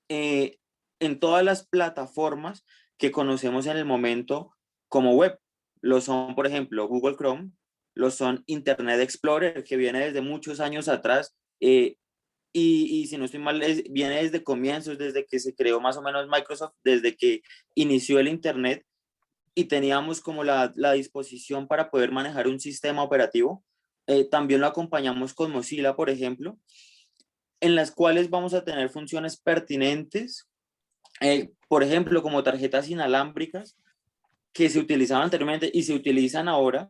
en todas las plataformas que conocemos en el momento como web. Lo son, por ejemplo, Google Chrome, lo son Internet Explorer, que viene desde muchos años atrás, y si no estoy mal, viene desde comienzos, desde que se creó más o menos Microsoft, desde que inició el Internet, y teníamos como la disposición para poder manejar un sistema operativo. También lo acompañamos con Mozilla, por ejemplo, en las cuales vamos a tener funciones pertinentes, por ejemplo, como tarjetas inalámbricas que se utilizaban anteriormente y se utilizan ahora,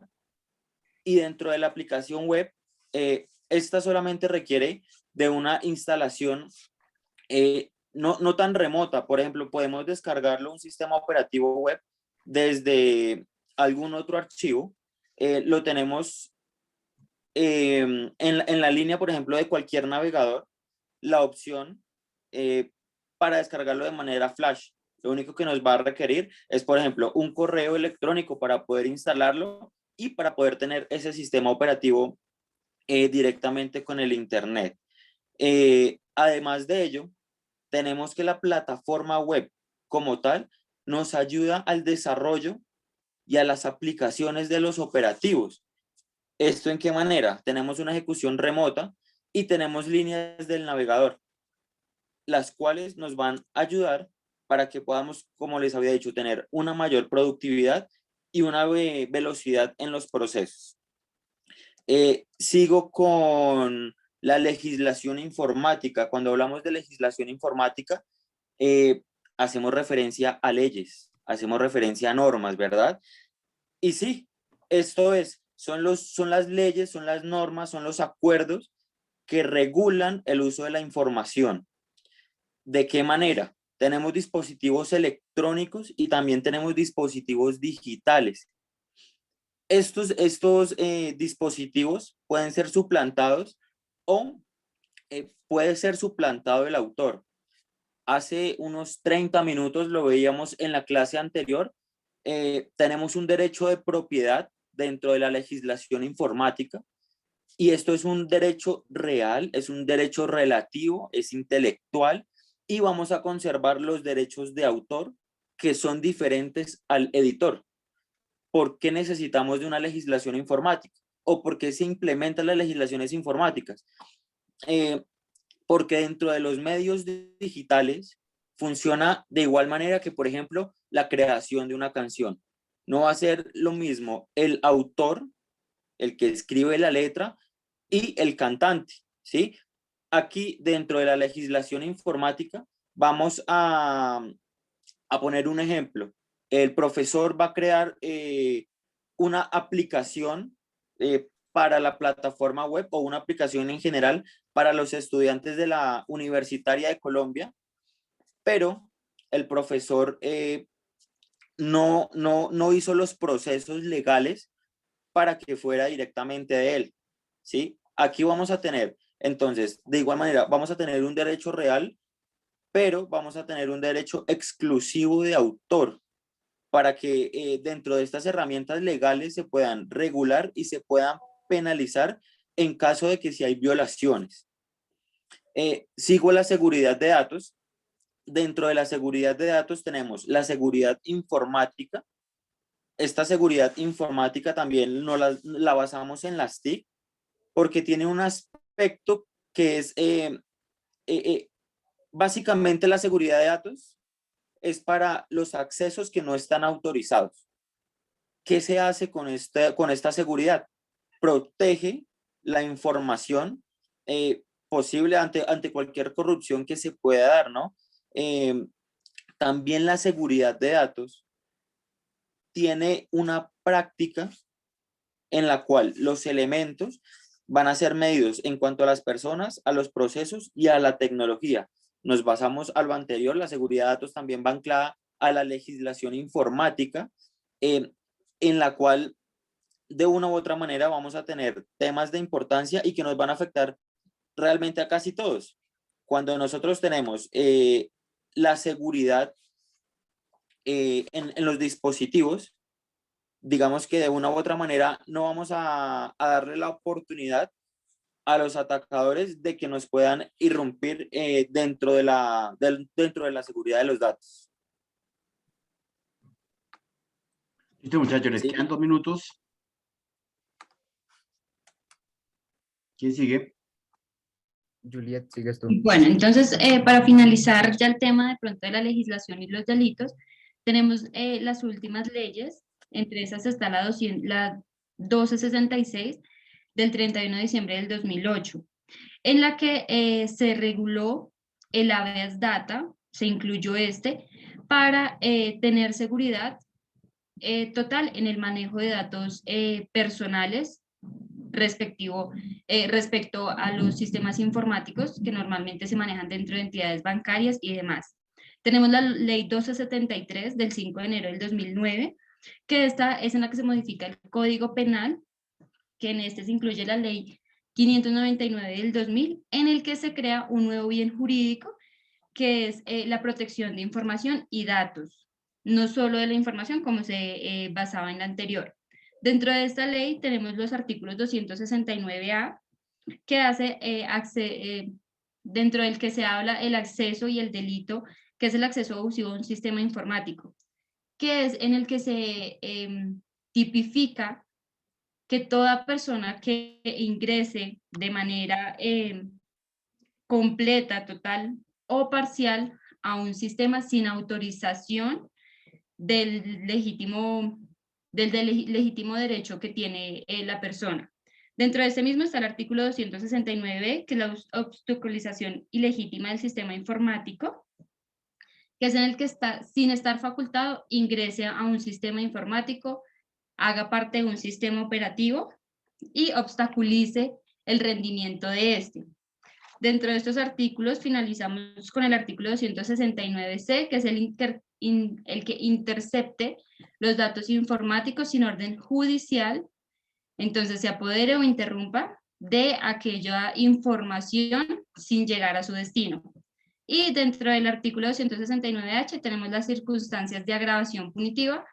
y dentro de la aplicación web, esta solamente requiere de una instalación no tan remota. Por ejemplo, podemos descargarlo un sistema operativo web desde algún otro archivo. Lo tenemos en la línea, por ejemplo, de cualquier navegador, la opción para descargarlo de manera flash. Lo único que nos va a requerir es, por ejemplo, un correo electrónico para poder instalarlo y para poder tener ese sistema operativo directamente con el Internet. Además de ello, tenemos que la plataforma web como tal nos ayuda al desarrollo y a las aplicaciones de los operativos. ¿Esto en qué manera? Tenemos una ejecución remota y tenemos líneas del navegador, las cuales nos van a ayudar para que podamos, como les había dicho, tener una mayor productividad y una velocidad en los procesos. Sigo con la legislación informática. Cuando hablamos de legislación informática, hacemos referencia a leyes, hacemos referencia a normas, ¿verdad? Y sí, esto son las leyes, son las normas, son los acuerdos que regulan el uso de la información. ¿De qué manera? Tenemos dispositivos electrónicos y también tenemos dispositivos digitales. Estos dispositivos pueden ser suplantados o puede ser suplantado el autor. Hace unos 30 minutos lo veíamos en la clase anterior. Tenemos un derecho de propiedad dentro de la legislación informática, y esto es un derecho real, es un derecho relativo, es intelectual, y vamos a conservar los derechos de autor que son diferentes al editor. ¿Por qué necesitamos de una legislación informática? ¿O por qué se implementan las legislaciones informáticas? Porque dentro de los medios digitales funciona de igual manera que, por ejemplo, la creación de una canción. No va a ser lo mismo el autor, el que escribe la letra, y el cantante, ¿sí? Aquí, dentro de la legislación informática, vamos a poner un ejemplo. El profesor va a crear una aplicación para la plataforma web, o una aplicación en general para los estudiantes de la Universitaria de Colombia, pero el profesor no hizo los procesos legales para que fuera directamente de él, ¿sí? Aquí vamos a tener, entonces, de igual manera, vamos a tener un derecho real, pero vamos a tener un derecho exclusivo de autor, para que dentro de estas herramientas legales se puedan regular y se puedan penalizar en caso de que si hay violaciones. Sigo la seguridad de datos. Dentro de la seguridad de datos tenemos la seguridad informática. Esta seguridad informática también la basamos en las TIC, porque tiene un aspecto que es básicamente la seguridad de datos es para los accesos que no están autorizados. ¿Qué se hace con esta seguridad? Protege la información posible ante cualquier corrupción que se pueda dar, ¿no? También la seguridad de datos tiene una práctica en la cual los elementos van a ser medidos en cuanto a las personas, a los procesos y a la tecnología. Nos basamos a lo anterior. La seguridad de datos también va anclada a la legislación informática, en la cual de una u otra manera vamos a tener temas de importancia y que nos van a afectar realmente a casi todos. Cuando nosotros tenemos la seguridad en los dispositivos, digamos que de una u otra manera no vamos a darle la oportunidad a los atacadores de que nos puedan irrumpir dentro de la seguridad de los datos. Listo, muchachos, les quedan 2 minutos. ¿Quién sigue? Juliet, sigues tú. Bueno, entonces, para finalizar ya el tema de pronto de la legislación y los delitos, tenemos las últimas leyes. Entre esas está la 1266 del 31 de diciembre del 2008, en la que se reguló el habeas data, se incluyó para tener seguridad total en el manejo de datos personales respecto a los sistemas informáticos que normalmente se manejan dentro de entidades bancarias y demás. Tenemos la ley 1273 del 5 de enero del 2009, que esta es en la que se modifica el Código Penal, que en se incluye la ley 599 del 2000, en el que se crea un nuevo bien jurídico, que es la protección de información y datos, no solo de la información como se basaba en la anterior. Dentro de esta ley tenemos los artículos 269A, que hace dentro del que se habla el acceso y el delito, que es el acceso abusivo a un sistema informático, que es en el que se tipifica que toda persona que ingrese de manera completa, total o parcial a un sistema sin autorización del legítimo derecho que tiene la persona. Dentro de ese mismo está el artículo 269, que es la obstaculización ilegítima del sistema informático, que es en el que está, sin estar facultado, ingrese a un sistema informático, haga parte de un sistema operativo y obstaculice el rendimiento de este. Dentro de estos artículos finalizamos con el artículo 269C, que es el que intercepte los datos informáticos sin orden judicial, entonces se apodere o interrumpa de aquella información sin llegar a su destino. Y dentro del artículo 269H tenemos las circunstancias de agravación punitiva,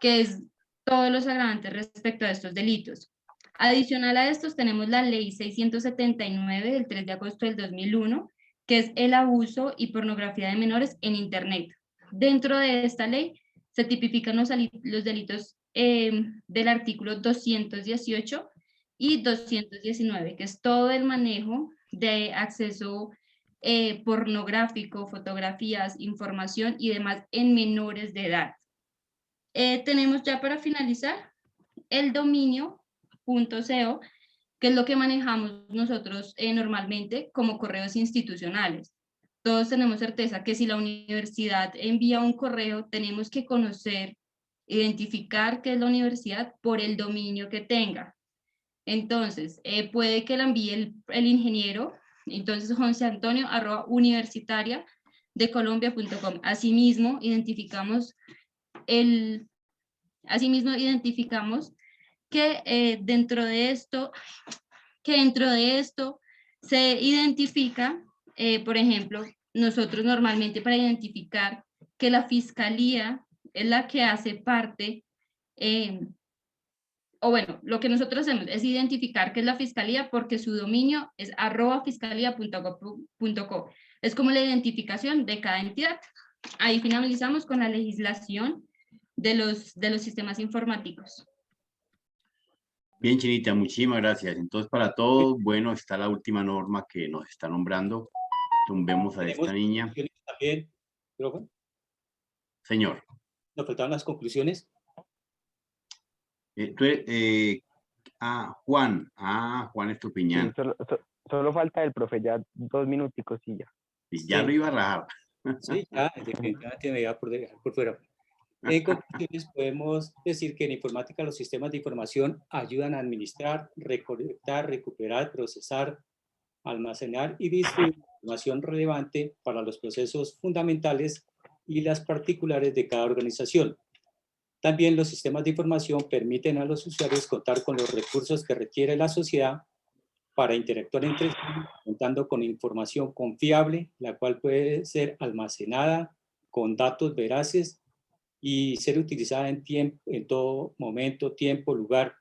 que es todos los agravantes respecto a estos delitos. Adicional a estos tenemos la ley 679 del 3 de agosto del 2001, que es el abuso y pornografía de menores en Internet. Dentro de esta ley se tipifican los delitos del artículo 218 y 219, que es todo el manejo de acceso pornográfico, fotografías, información y demás en menores de edad. Tenemos ya para finalizar el dominio .co, que es lo que manejamos nosotros normalmente como correos institucionales. Todos tenemos certeza que si la universidad envía un correo, tenemos que conocer, identificar qué es la universidad por el dominio que tenga. Entonces, puede que la envíe el ingeniero, entonces joseantonio@universitariadecolombia.com. Asimismo, identificamos que dentro de esto se identifica, por ejemplo, nosotros normalmente para identificar que la fiscalía es la que hace parte, o bueno, lo que nosotros hacemos es identificar qué es la fiscalía porque su dominio es @fiscalía.gov.co. Es como la identificación de cada entidad. Ahí finalizamos con la legislación de los sistemas informáticos. Bien, Chinita, muchísimas gracias. Entonces, para todos, bueno, está la última norma que nos está nombrando. Tumbemos a esta niña. También, profe. Señor. Nos faltaban las conclusiones. Juan Estupiñán. Sí, solo falta el profe, ya 2 minuticos y ya. Y ya lo iba a rajar. Sí, ya, definitivamente me iba por fuera. En conclusiones, podemos decir que en informática los sistemas de información ayudan a administrar, recolectar, recuperar, procesar, almacenar y distribuir información relevante para los procesos fundamentales y las particulares de cada organización. También los sistemas de información permiten a los usuarios contar con los recursos que requiere la sociedad para interactuar entre sí, contando con información confiable, la cual puede ser almacenada con datos veraces y ser utilizada en todo momento, tiempo, lugar,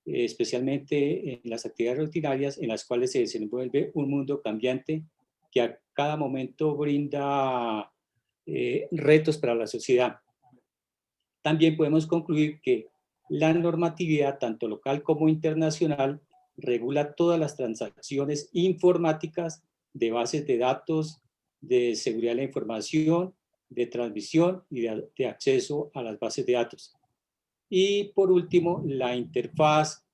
especialmente en las actividades rutinarias en las cuales se desenvuelve un mundo cambiante que a cada momento brinda retos para la sociedad. También podemos concluir que la normatividad, tanto local como internacional, regula todas las transacciones informáticas de bases de datos, de seguridad de la información, de transmisión y de acceso a las bases de datos. Y por último, la interfaz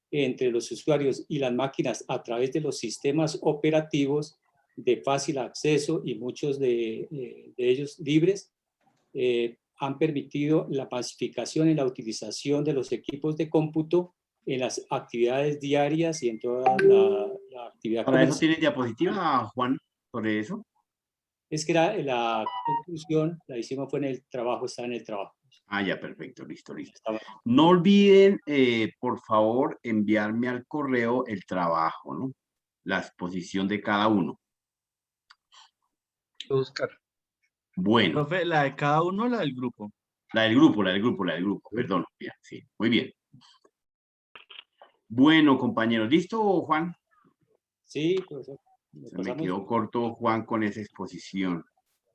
entre los usuarios y las máquinas a través de los sistemas operativos de fácil acceso y muchos de ellos libres, han permitido la masificación y la utilización de los equipos de cómputo en las actividades diarias y en toda la actividad. ¿Para eso tiene diapositiva, Juan, sobre eso? Es que la conclusión la hicimos fue en el trabajo, está en el trabajo. Ah, ya, perfecto, listo. No olviden, por favor, enviarme al correo el trabajo, ¿no? La exposición de cada uno. Oscar. Bueno. Profe, ¿la de cada uno o la del grupo? La del grupo, perdón. Bien, sí, muy bien. Bueno, compañeros, ¿listo, Juan? Sí, profesor. Se me quedó corto, Juan, con esa exposición.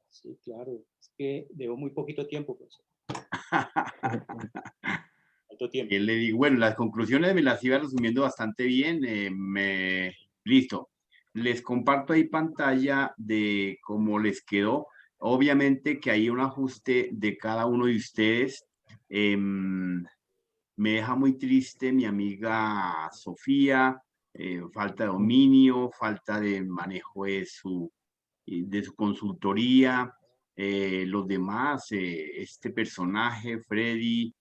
Sí, claro. Es que debo muy poquito tiempo, profesor. Faltó tiempo. Le digo, bueno, las conclusiones me las iba resumiendo bastante bien. Listo. Les comparto ahí pantalla de cómo les quedó. Obviamente que hay un ajuste de cada uno de ustedes. Me deja muy triste mi amiga Sofía. Falta de dominio, falta de manejo de su consultoría. Los demás, este personaje, Freddy,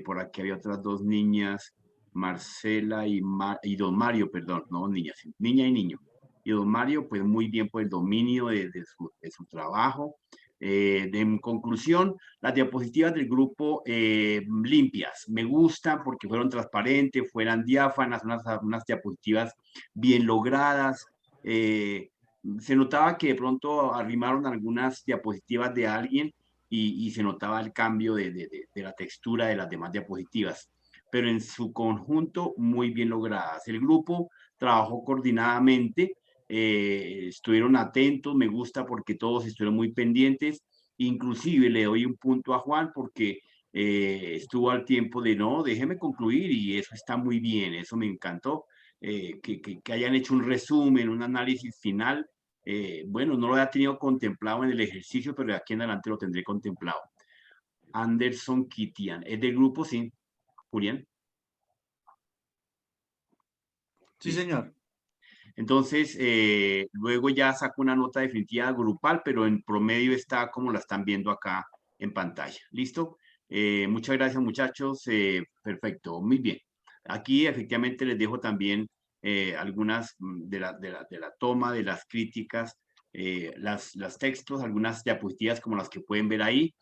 por aquí había otras 2 niñas, Marcela y don Mario, perdón, no niñas, niña y niño. Y don Mario, pues muy bien por el dominio de su trabajo. En conclusión, las diapositivas del grupo limpias, me gustan porque fueron transparentes, fueran diáfanas, unas diapositivas bien logradas. Se notaba que de pronto arrimaron algunas diapositivas de alguien y se notaba el cambio de la textura de las demás diapositivas, pero en su conjunto muy bien logradas. El grupo trabajó coordinadamente, estuvieron atentos, me gusta porque todos estuvieron muy pendientes, inclusive le doy un punto a Juan porque estuvo al tiempo de no, déjeme concluir y eso está muy bien, eso me encantó, que hayan hecho un resumen, un análisis final. Bueno, no lo había tenido contemplado en el ejercicio, pero de aquí en adelante lo tendré contemplado. Anderson Kitian, ¿es del grupo? Sí. Julián. Sí, señor. Entonces, luego ya saco una nota definitiva grupal, pero en promedio está como la están viendo acá en pantalla. ¿Listo? Muchas gracias, muchachos. Perfecto, muy bien. Aquí efectivamente les dejo también algunas de la toma, de las críticas, las textos, algunas diapositivas como las que pueden ver ahí.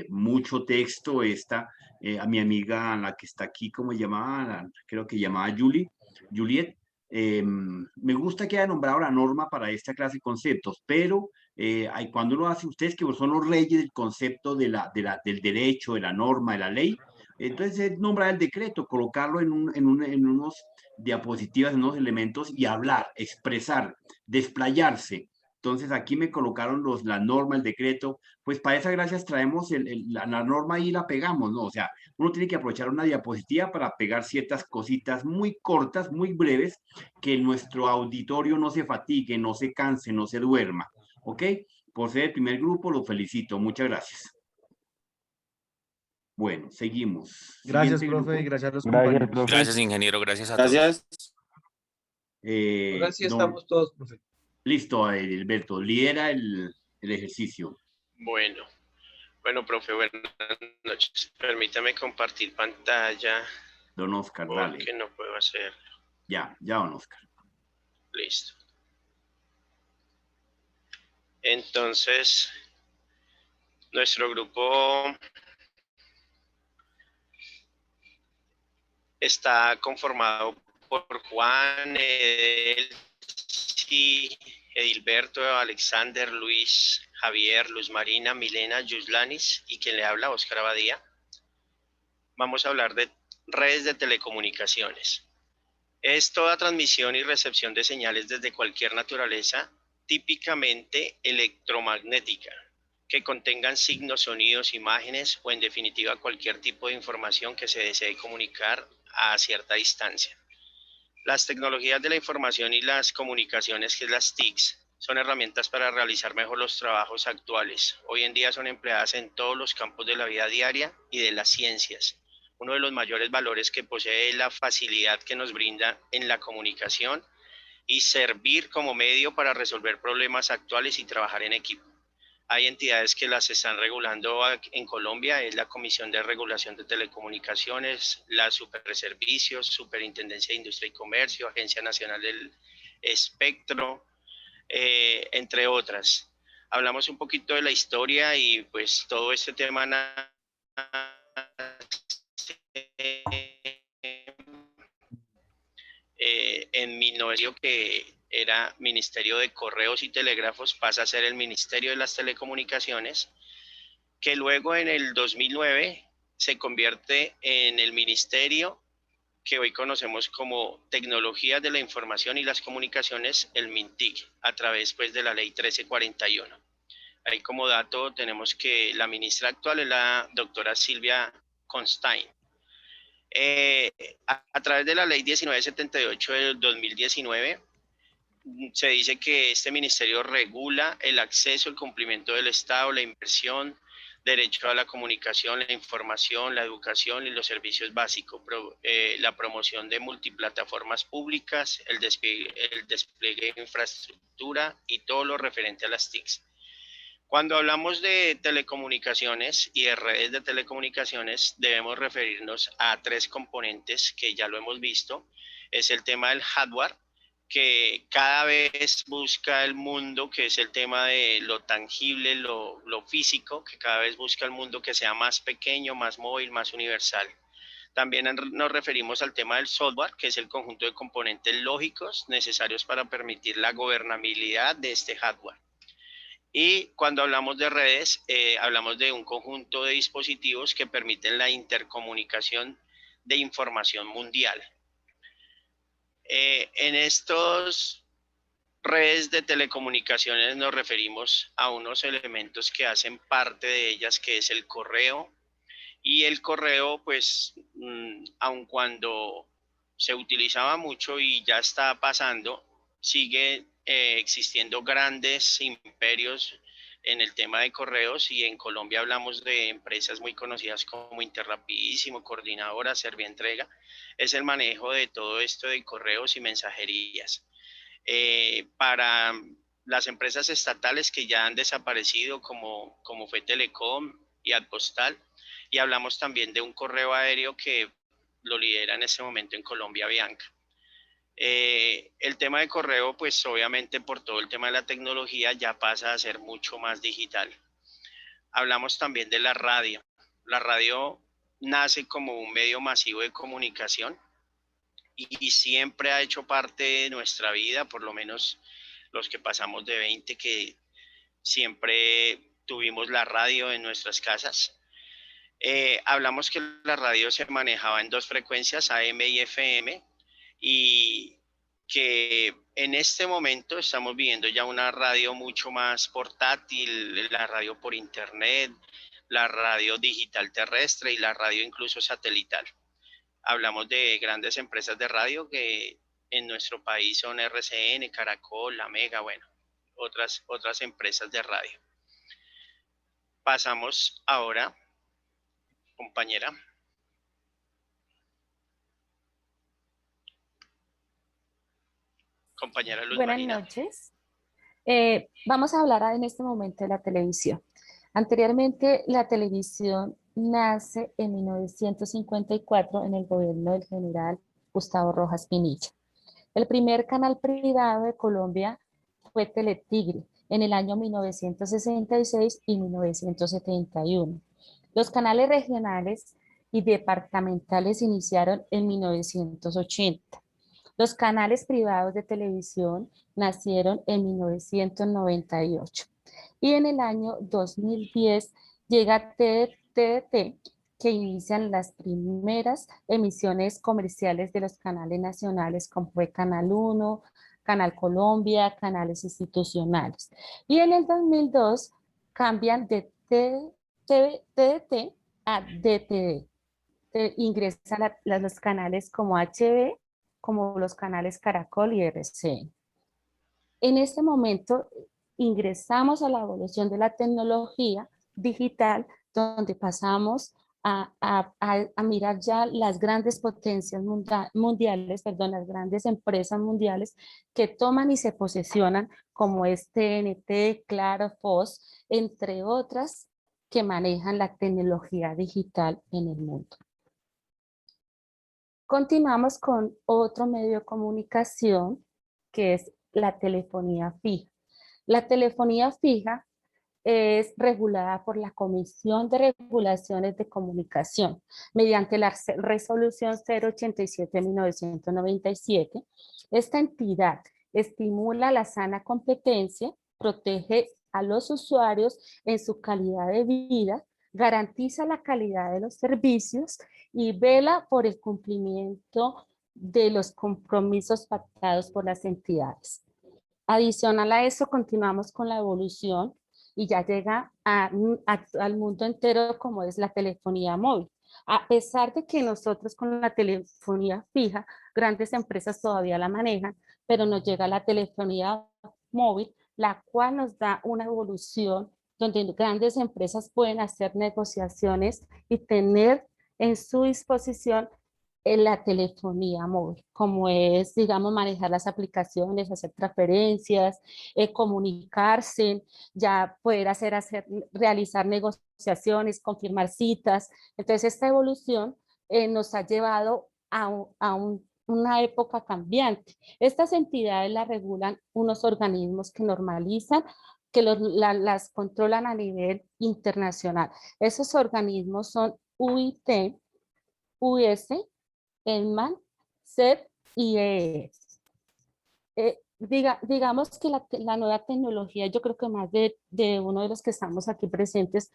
Mucho texto. A mi amiga, la que está aquí, ¿cómo llamaba? Creo que llamaba Juliet. Me gusta que haya nombrado la norma para esta clase de conceptos, pero cuando lo hace ustedes, que son los reyes del concepto del derecho, de la norma, de la ley, entonces nombrar el decreto, colocarlo en unos diapositivas, en unos elementos y hablar, expresar, desplayarse. Entonces aquí me colocaron la norma, el decreto, pues para esas gracias traemos la norma y la pegamos, ¿no? O sea, uno tiene que aprovechar una diapositiva para pegar ciertas cositas muy cortas, muy breves, que nuestro auditorio no se fatigue, no se canse, no se duerma, ¿ok? Por ser el primer grupo, lo felicito. Muchas gracias. Bueno, seguimos. Gracias, Siguiente profe, y grupo. gracias a los compañeros. Gracias, ingeniero. Gracias a Gracias. todos. Ahora sí estamos todos, profe. Listo, Edilberto. Lidera el ejercicio. Bueno, profe, buenas noches. Permítame compartir pantalla. Don Oscar, dale. Porque no puedo hacerlo. Ya, don Oscar. Listo. Entonces, nuestro grupo está conformado por Juan, Edilberto, Alexander, Luis, Javier, Luz Marina, Milena, Yuslanis y quien le habla, Oscar Abadía. Vamos a hablar de redes de telecomunicaciones. Es toda transmisión y recepción de señales desde cualquier naturaleza, típicamente electromagnética, que contengan signos, sonidos, imágenes o en definitiva cualquier tipo de información que se desee comunicar a cierta distancia. Las tecnologías de la información y las comunicaciones, que es las TICs, son herramientas para realizar mejor los trabajos actuales. Hoy en día son empleadas en todos los campos de la vida diaria y de las ciencias. Uno de los mayores valores que posee es la facilidad que nos brinda en la comunicación y servir como medio para resolver problemas actuales y trabajar en equipo. Hay entidades que las están regulando en Colombia, es la Comisión de Regulación de Telecomunicaciones, la Superservicios, Superintendencia de Industria y Comercio, Agencia Nacional del Espectro, entre otras. Hablamos un poquito de la historia y pues todo este tema en 1900, que era Ministerio de Correos y Telégrafos, pasa a ser el Ministerio de las Telecomunicaciones, que luego en el 2009 se convierte en el Ministerio que hoy conocemos como Tecnologías de la Información y las Comunicaciones, el MINTIC, a través pues de la Ley 1341. Ahí como dato tenemos que la ministra actual es la doctora Silvia Constein. A través de la Ley 1978 del 2019, se dice que este ministerio regula el acceso, el cumplimiento del Estado, la inversión, derecho a la comunicación, la información, la educación y los servicios básicos, la promoción de multiplataformas públicas, el despliegue de infraestructura y todo lo referente a las TICs. Cuando hablamos de telecomunicaciones y de redes de telecomunicaciones, debemos referirnos a tres componentes que ya lo hemos visto. Es el tema del hardware, que cada vez busca el mundo, que es el tema de lo tangible, lo físico, que cada vez busca el mundo que sea más pequeño, más móvil, más universal. También nos referimos al tema del software, que es el conjunto de componentes lógicos necesarios para permitir la gobernabilidad de este hardware. Y cuando hablamos de redes, hablamos de un conjunto de dispositivos que permiten la intercomunicación de información mundial. En estos redes de telecomunicaciones nos referimos a unos elementos que hacen parte de ellas, que es el correo. Y el correo, pues, aun cuando se utilizaba mucho y ya está pasando, sigue existiendo grandes imperios en el tema de correos, y en Colombia hablamos de empresas muy conocidas como Interrapidísimo, Coordinadora, Servientrega. Es el manejo de todo esto de correos y mensajerías. Para las empresas estatales que ya han desaparecido, como fue Telecom y Adpostal, y hablamos también de un correo aéreo que lo lidera en este momento en Colombia, Bianca. El tema de correo, pues obviamente por todo el tema de la tecnología ya pasa a ser mucho más digital. Hablamos también de la radio. La radio nace como un medio masivo de comunicación y siempre ha hecho parte de nuestra vida, por lo menos los que pasamos de 20, que siempre tuvimos la radio en nuestras casas. Hablamos que la radio se manejaba en 2 frecuencias, AM y FM, y que en este momento estamos viviendo ya una radio mucho más portátil, la radio por internet, la radio digital terrestre y la radio incluso satelital. Hablamos de grandes empresas de radio que en nuestro país son RCN, Caracol, La Mega, bueno, otras empresas de radio. Pasamos ahora, compañera. Compañera Luz Buenas Marina. noches. Vamos a hablar en este momento de la televisión. Anteriormente, la televisión nace en 1954 en el gobierno del general Gustavo Rojas Pinilla. El primer canal privado de Colombia fue Teletigre en el año 1966 y 1971. Los canales regionales y departamentales iniciaron en 1980. Los canales privados de televisión nacieron en 1998. Y en el año 2010 llega TDT, que inician las primeras emisiones comerciales de los canales nacionales, como fue Canal 1, Canal Colombia, canales institucionales. Y en el 2002 cambian de TDT a DTD. Ingresan los canales como HB, como los canales Caracol y RCN. En este momento ingresamos a la evolución de la tecnología digital, donde pasamos a mirar ya las grandes potencias mundiales, las grandes empresas mundiales que toman y se posesionan, como es TNT, Claro, Fox, entre otras, que manejan la tecnología digital en el mundo. Continuamos con otro medio de comunicación, que es la telefonía fija. La telefonía fija es regulada por la Comisión de Regulaciones de Comunicación mediante la resolución 087-1997. Esta entidad estimula la sana competencia, protege a los usuarios en su calidad de vida, garantiza la calidad de los servicios y vela por el cumplimiento de los compromisos pactados por las entidades. Adicional a eso, continuamos con la evolución y ya llega al mundo entero, como es la telefonía móvil. A pesar de que nosotros con la telefonía fija, grandes empresas todavía la manejan, pero nos llega la telefonía móvil, la cual nos da una evolución donde grandes empresas pueden hacer negociaciones y tener en su disposición la telefonía móvil, como es, digamos, manejar las aplicaciones, hacer transferencias, comunicarse, ya poder realizar negociaciones, confirmar citas. Entonces, esta evolución nos ha llevado a una época cambiante. Estas entidades las regulan unos organismos que normalizan, que las controlan a nivel internacional. Esos organismos son UIT, US, ENMAN, CEP y EES. digamos que la nueva tecnología, yo creo que más de uno de los que estamos aquí presentes,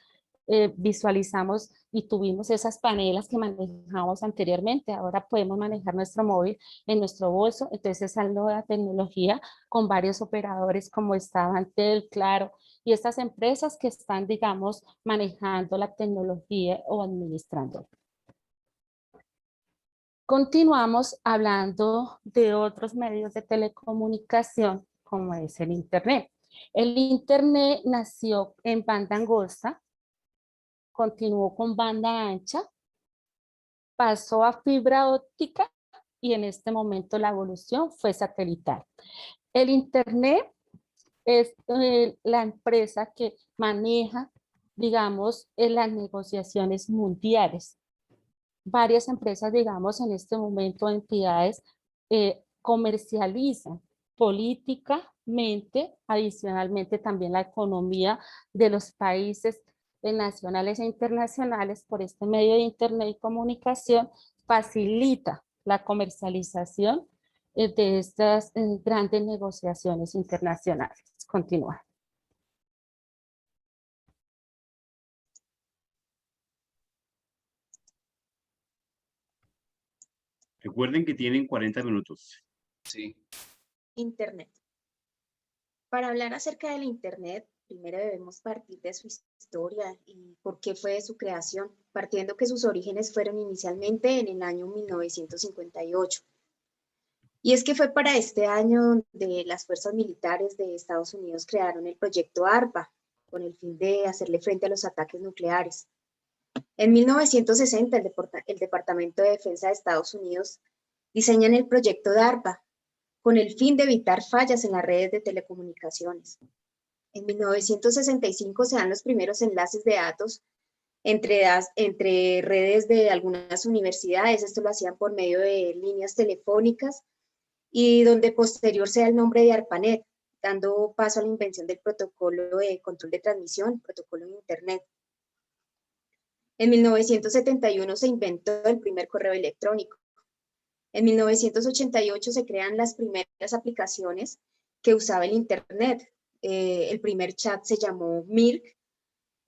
visualizamos y tuvimos esas panelas que manejamos anteriormente. Ahora podemos manejar nuestro móvil en nuestro bolso. Entonces esa nueva tecnología con varios operadores como está Antel, Claro, y estas empresas que están, digamos, manejando la tecnología o administrándola. Continuamos hablando de otros medios de telecomunicación, como es el Internet. El Internet nació en banda angosta, continuó con banda ancha, pasó a fibra óptica y en este momento la evolución fue satelital. El Internet es la empresa que maneja, digamos, en las negociaciones mundiales. Varias empresas, digamos, en este momento, entidades comercializan políticamente, adicionalmente también la economía de los países nacionales e internacionales por este medio de Internet y comunicación, facilita la comercialización de estas grandes negociaciones internacionales. Continúa. Recuerden que tienen 40 minutos. Sí. Internet. Para hablar acerca del Internet, primero debemos partir de su historia y por qué fue su creación, partiendo que sus orígenes fueron inicialmente en el año 1958. Y es que fue para este año donde las fuerzas militares de Estados Unidos crearon el proyecto ARPA, con el fin de hacerle frente a los ataques nucleares. En 1960, el Departamento de Defensa de Estados Unidos diseñan el proyecto DARPA, con el fin de evitar fallas en las redes de telecomunicaciones. En 1965 se dan los primeros enlaces de datos entre redes de algunas universidades. Esto lo hacían por medio de líneas telefónicas y donde posterior se da el nombre de ARPANET, dando paso a la invención del protocolo de control de transmisión, protocolo de Internet. En 1971 se inventó el primer correo electrónico. En 1988 se crean las primeras aplicaciones que usaba el Internet. El primer chat se llamó Mirk.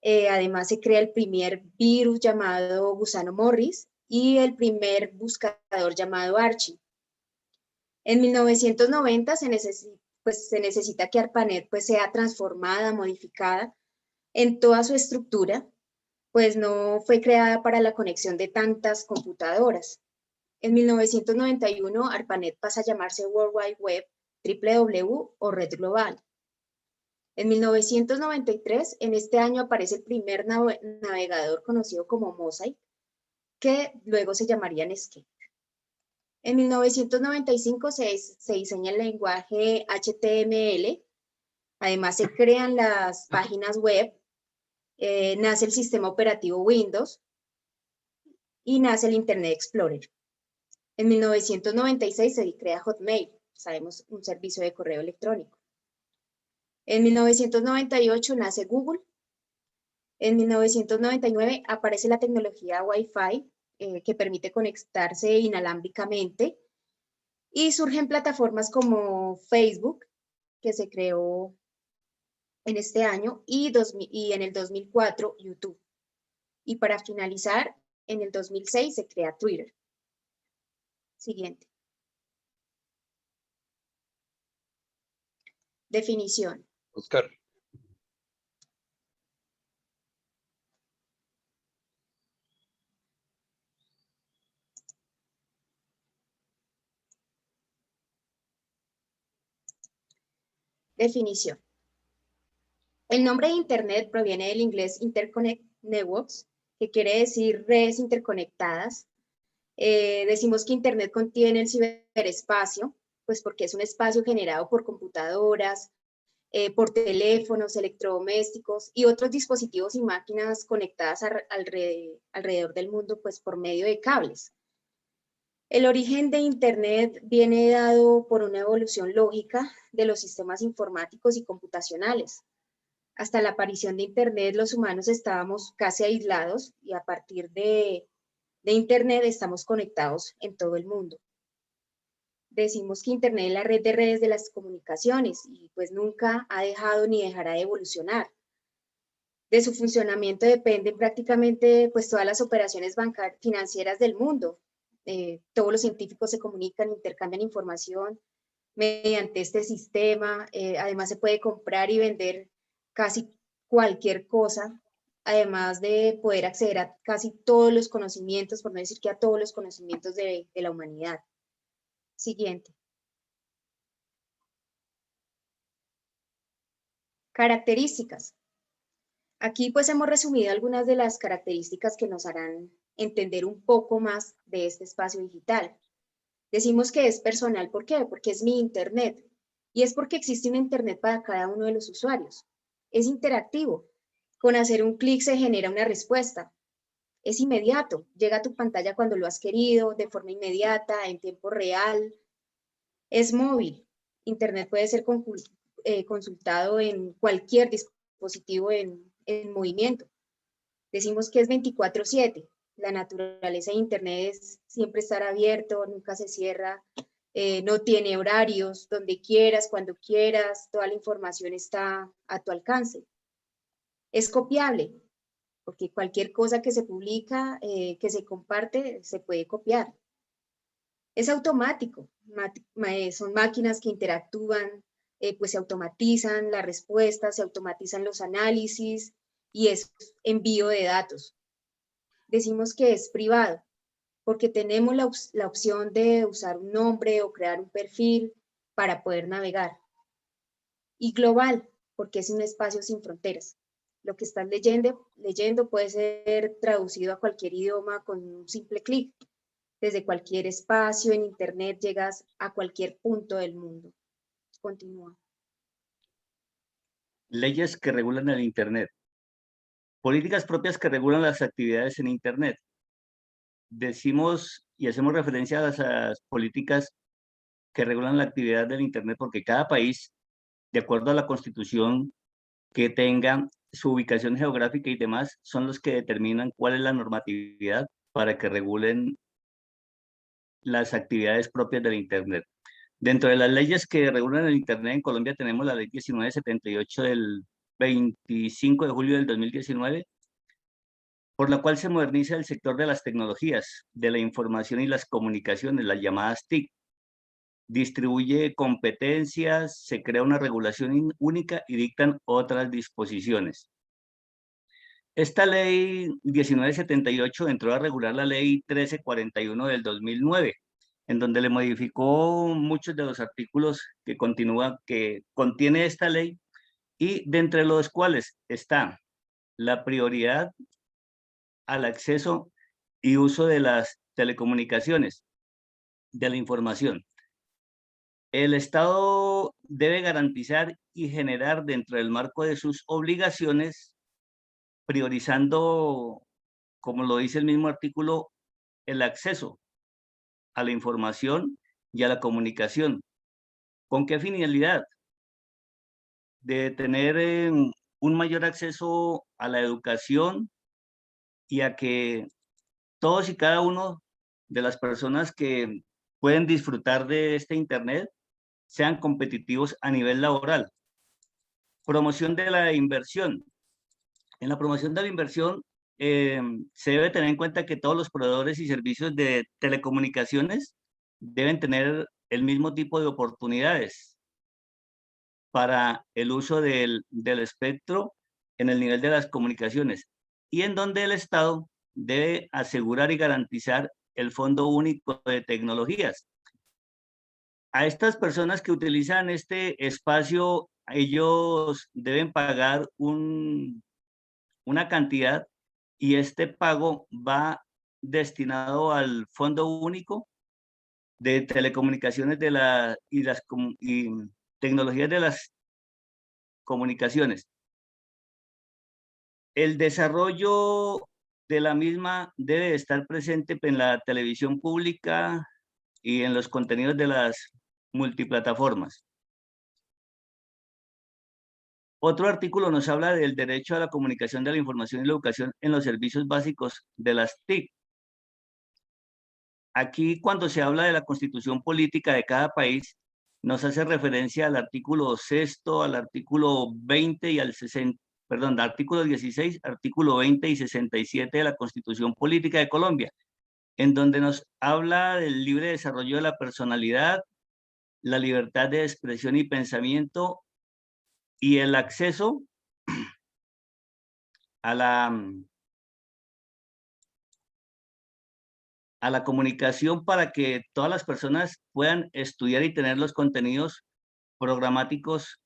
Además se crea el primer virus llamado Gusano Morris y el primer buscador llamado Archie. En 1990 se necesita que ARPANET sea transformada, modificada en toda su estructura, pues no fue creada para la conexión de tantas computadoras. En 1991, ARPANET pasa a llamarse World Wide Web, WWW o Red Global. En 1993, en este año aparece el primer navegador conocido como Mosaic, que luego se llamaría Netscape. En 1995 se diseña el lenguaje HTML, además se crean las páginas web, nace el sistema operativo Windows y nace el Internet Explorer. En 1996 se crea Hotmail, sabemos, un servicio de correo electrónico. En 1998 nace Google. En 1999 aparece la tecnología Wi-Fi, que permite conectarse inalámbricamente, y surgen plataformas como Facebook, que se creó en este año, y en el 2004 YouTube. Y para finalizar, en el 2006 se crea Twitter. Siguiente. Definición. Oscar. Definición. El nombre de Internet proviene del inglés Interconnect Networks, que quiere decir redes interconectadas. Decimos que Internet contiene el ciberespacio, pues porque es un espacio generado por computadoras, por teléfonos, electrodomésticos y otros dispositivos y máquinas conectadas alrededor del mundo, pues por medio de cables. El origen de Internet viene dado por una evolución lógica de los sistemas informáticos y computacionales. Hasta la aparición de Internet, los humanos estábamos casi aislados y a partir de Internet estamos conectados en todo el mundo. decimos que Internet es la red de redes de las comunicaciones y pues nunca ha dejado ni dejará de evolucionar. De su funcionamiento dependen prácticamente pues todas las operaciones financieras del mundo. Todos los científicos se comunican, intercambian información mediante este sistema. Además se puede comprar y vender casi cualquier cosa, además de poder acceder a casi todos los conocimientos, por no decir que a todos los conocimientos de la humanidad. Siguiente. Características. Aquí pues hemos resumido algunas de las características que nos harán entender un poco más de este espacio digital. Decimos que es personal, ¿por qué? Porque es mi Internet. Y es porque existe un Internet para cada uno de los usuarios. Es interactivo. Con hacer un clic se genera una respuesta. Es inmediato. Llega a tu pantalla cuando lo has querido, de forma inmediata, en tiempo real. Es móvil. Internet puede ser consultado en cualquier dispositivo en movimiento. Decimos que es 24/7. La naturaleza de Internet es siempre estar abierto, nunca se cierra, no tiene horarios, donde quieras, cuando quieras, toda la información está a tu alcance. Es copiable, porque cualquier cosa que se publica, que se comparte, se puede copiar. Es automático, son máquinas que interactúan, pues se automatizan las respuestas, se automatizan los análisis y es envío de datos. Decimos que es privado, porque tenemos la opción de usar un nombre o crear un perfil para poder navegar. Y global, porque es un espacio sin fronteras. Lo que estás leyendo puede ser traducido a cualquier idioma con un simple clic. Desde cualquier espacio en Internet llegas a cualquier punto del mundo. Continúa. Leyes que regulan el Internet. Políticas propias que regulan las actividades en Internet. Decimos y hacemos referencia a las políticas que regulan la actividad del Internet porque cada país, de acuerdo a la constitución que tenga, su ubicación geográfica y demás, son los que determinan cuál es la normatividad para que regulen las actividades propias del Internet. Dentro de las leyes que regulan el Internet en Colombia tenemos la ley 1978 del 25 de julio del 2019, por la cual se moderniza el sector de las tecnologías, de la información y las comunicaciones, las llamadas TIC. Distribuye competencias, se crea una regulación única y dictan otras disposiciones. Esta ley 1978 entró a regular la ley 1341 del 2009, en donde le modificó muchos de los artículos que contiene esta ley, y de entre los cuales está la prioridad al acceso y uso de las telecomunicaciones, de la información. El Estado debe garantizar y generar dentro del marco de sus obligaciones, priorizando, como lo dice el mismo artículo, el acceso a la información y a la comunicación. ¿Con qué finalidad? De tener un mayor acceso a la educación y a que todos y cada uno de las personas que pueden disfrutar de este Internet sean competitivos a nivel laboral. Promoción de la inversión. En la promoción de la inversión se debe tener en cuenta que todos los proveedores y servicios de telecomunicaciones deben tener el mismo tipo de oportunidades para el uso del espectro en el nivel de las comunicaciones, y en donde el Estado debe asegurar y garantizar el Fondo Único de Tecnologías. A estas personas que utilizan este espacio, ellos deben pagar una cantidad, y este pago va destinado al Fondo Único de Telecomunicaciones y tecnologías de las comunicaciones. El desarrollo de la misma debe estar presente en la televisión pública y en los contenidos de las multiplataformas. Otro artículo nos habla del derecho a la comunicación de la información y la educación en los servicios básicos de las TIC. Aquí cuando se habla de la constitución política de cada país, nos hace referencia al artículo 6º, al artículo 20 y al 60, perdón, artículo 16, artículo 20 y 67 de la Constitución Política de Colombia, en donde nos habla del libre desarrollo de la personalidad, la libertad de expresión y pensamiento y el acceso a la comunicación para que todas las personas puedan estudiar y tener los contenidos programáticos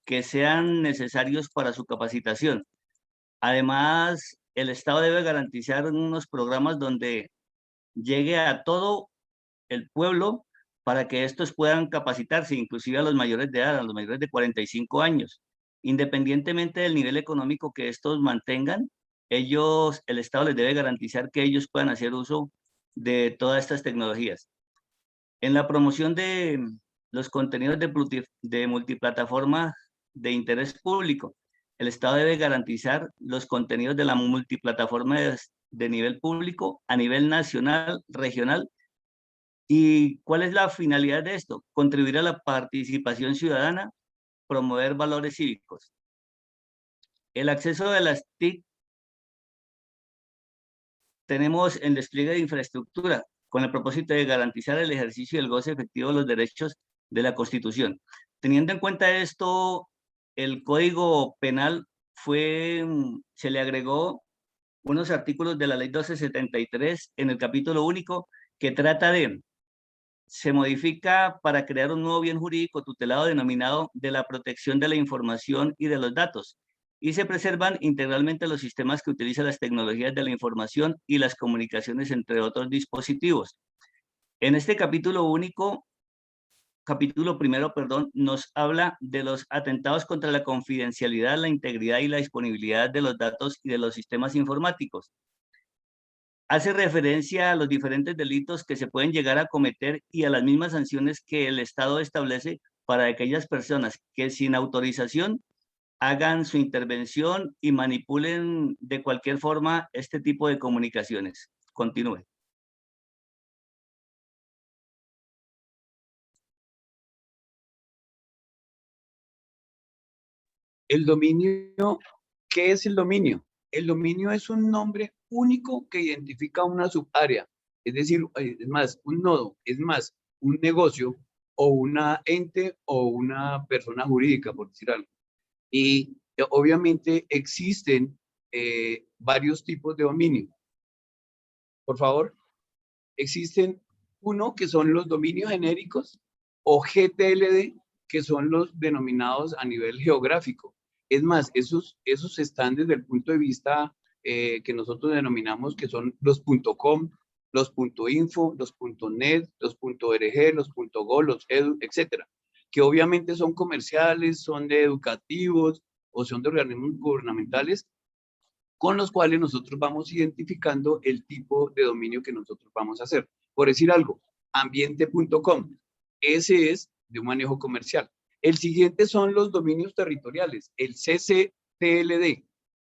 que sean necesarios para su capacitación. Además, el Estado debe garantizar unos programas donde llegue a todo el pueblo para que estos puedan capacitarse, inclusive a los mayores de edad, a los mayores de 45 años. Independientemente del nivel económico que estos mantengan, el Estado les debe garantizar que ellos puedan hacer uso de todas estas tecnologías. En la promoción de los contenidos de multiplataforma de interés público, el Estado debe garantizar los contenidos de la multiplataforma de nivel público a nivel nacional, regional. ¿Y cuál es la finalidad de esto? Contribuir a la participación ciudadana, promover valores cívicos. El acceso de las TIC, tenemos el despliegue de infraestructura con el propósito de garantizar el ejercicio y el goce efectivo de los derechos de la Constitución. Teniendo en cuenta esto, el Código Penal se le agregó unos artículos de la Ley 1273 en el capítulo único que se modifica para crear un nuevo bien jurídico tutelado denominado de la protección de la información y de los datos, y se preservan integralmente los sistemas que utilizan las tecnologías de la información y las comunicaciones entre otros dispositivos. En este capítulo primero, nos habla de los atentados contra la confidencialidad, la integridad y la disponibilidad de los datos y de los sistemas informáticos. Hace referencia a los diferentes delitos que se pueden llegar a cometer y a las mismas sanciones que el Estado establece para aquellas personas que sin autorización hagan su intervención y manipulen de cualquier forma este tipo de comunicaciones. Continúe. El dominio, ¿qué es el dominio? El dominio es un nombre único que identifica una subárea, es decir, es más, un nodo, es más, un negocio o una ente o una persona jurídica, por decir algo. Y obviamente existen varios tipos de dominio. Por favor, existen uno que son los dominios genéricos o GTLD, que son los denominados a nivel geográfico. Es más, esos están desde el punto de vista que nosotros denominamos que son los .com, los .info, los .net, los .org, los .go, los edu, etcétera, que obviamente son comerciales, son de educativos o son de organismos gubernamentales con los cuales nosotros vamos identificando el tipo de dominio que nosotros vamos a hacer. Por decir algo, ambiente.com, ese es de un manejo comercial. El siguiente son los dominios territoriales, el CCTLD,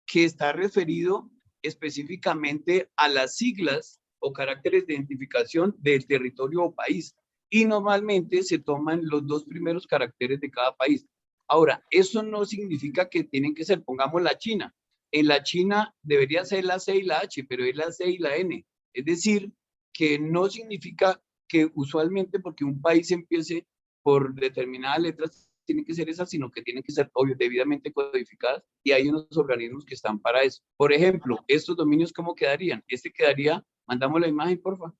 que está referido específicamente a las siglas o caracteres de identificación del territorio o país. Y normalmente se toman los dos primeros caracteres de cada país. Ahora, eso no significa que tienen que ser, pongamos la China. En la China debería ser la C y la H, pero es la C y la N. Es decir, que no significa que usualmente porque un país empiece por determinadas letras tienen que ser esas, sino que tienen que ser obvio, debidamente codificadas, y hay unos organismos que están para eso. Por ejemplo, estos dominios, ¿cómo quedarían? Este quedaría, mandamos la imagen, por favor.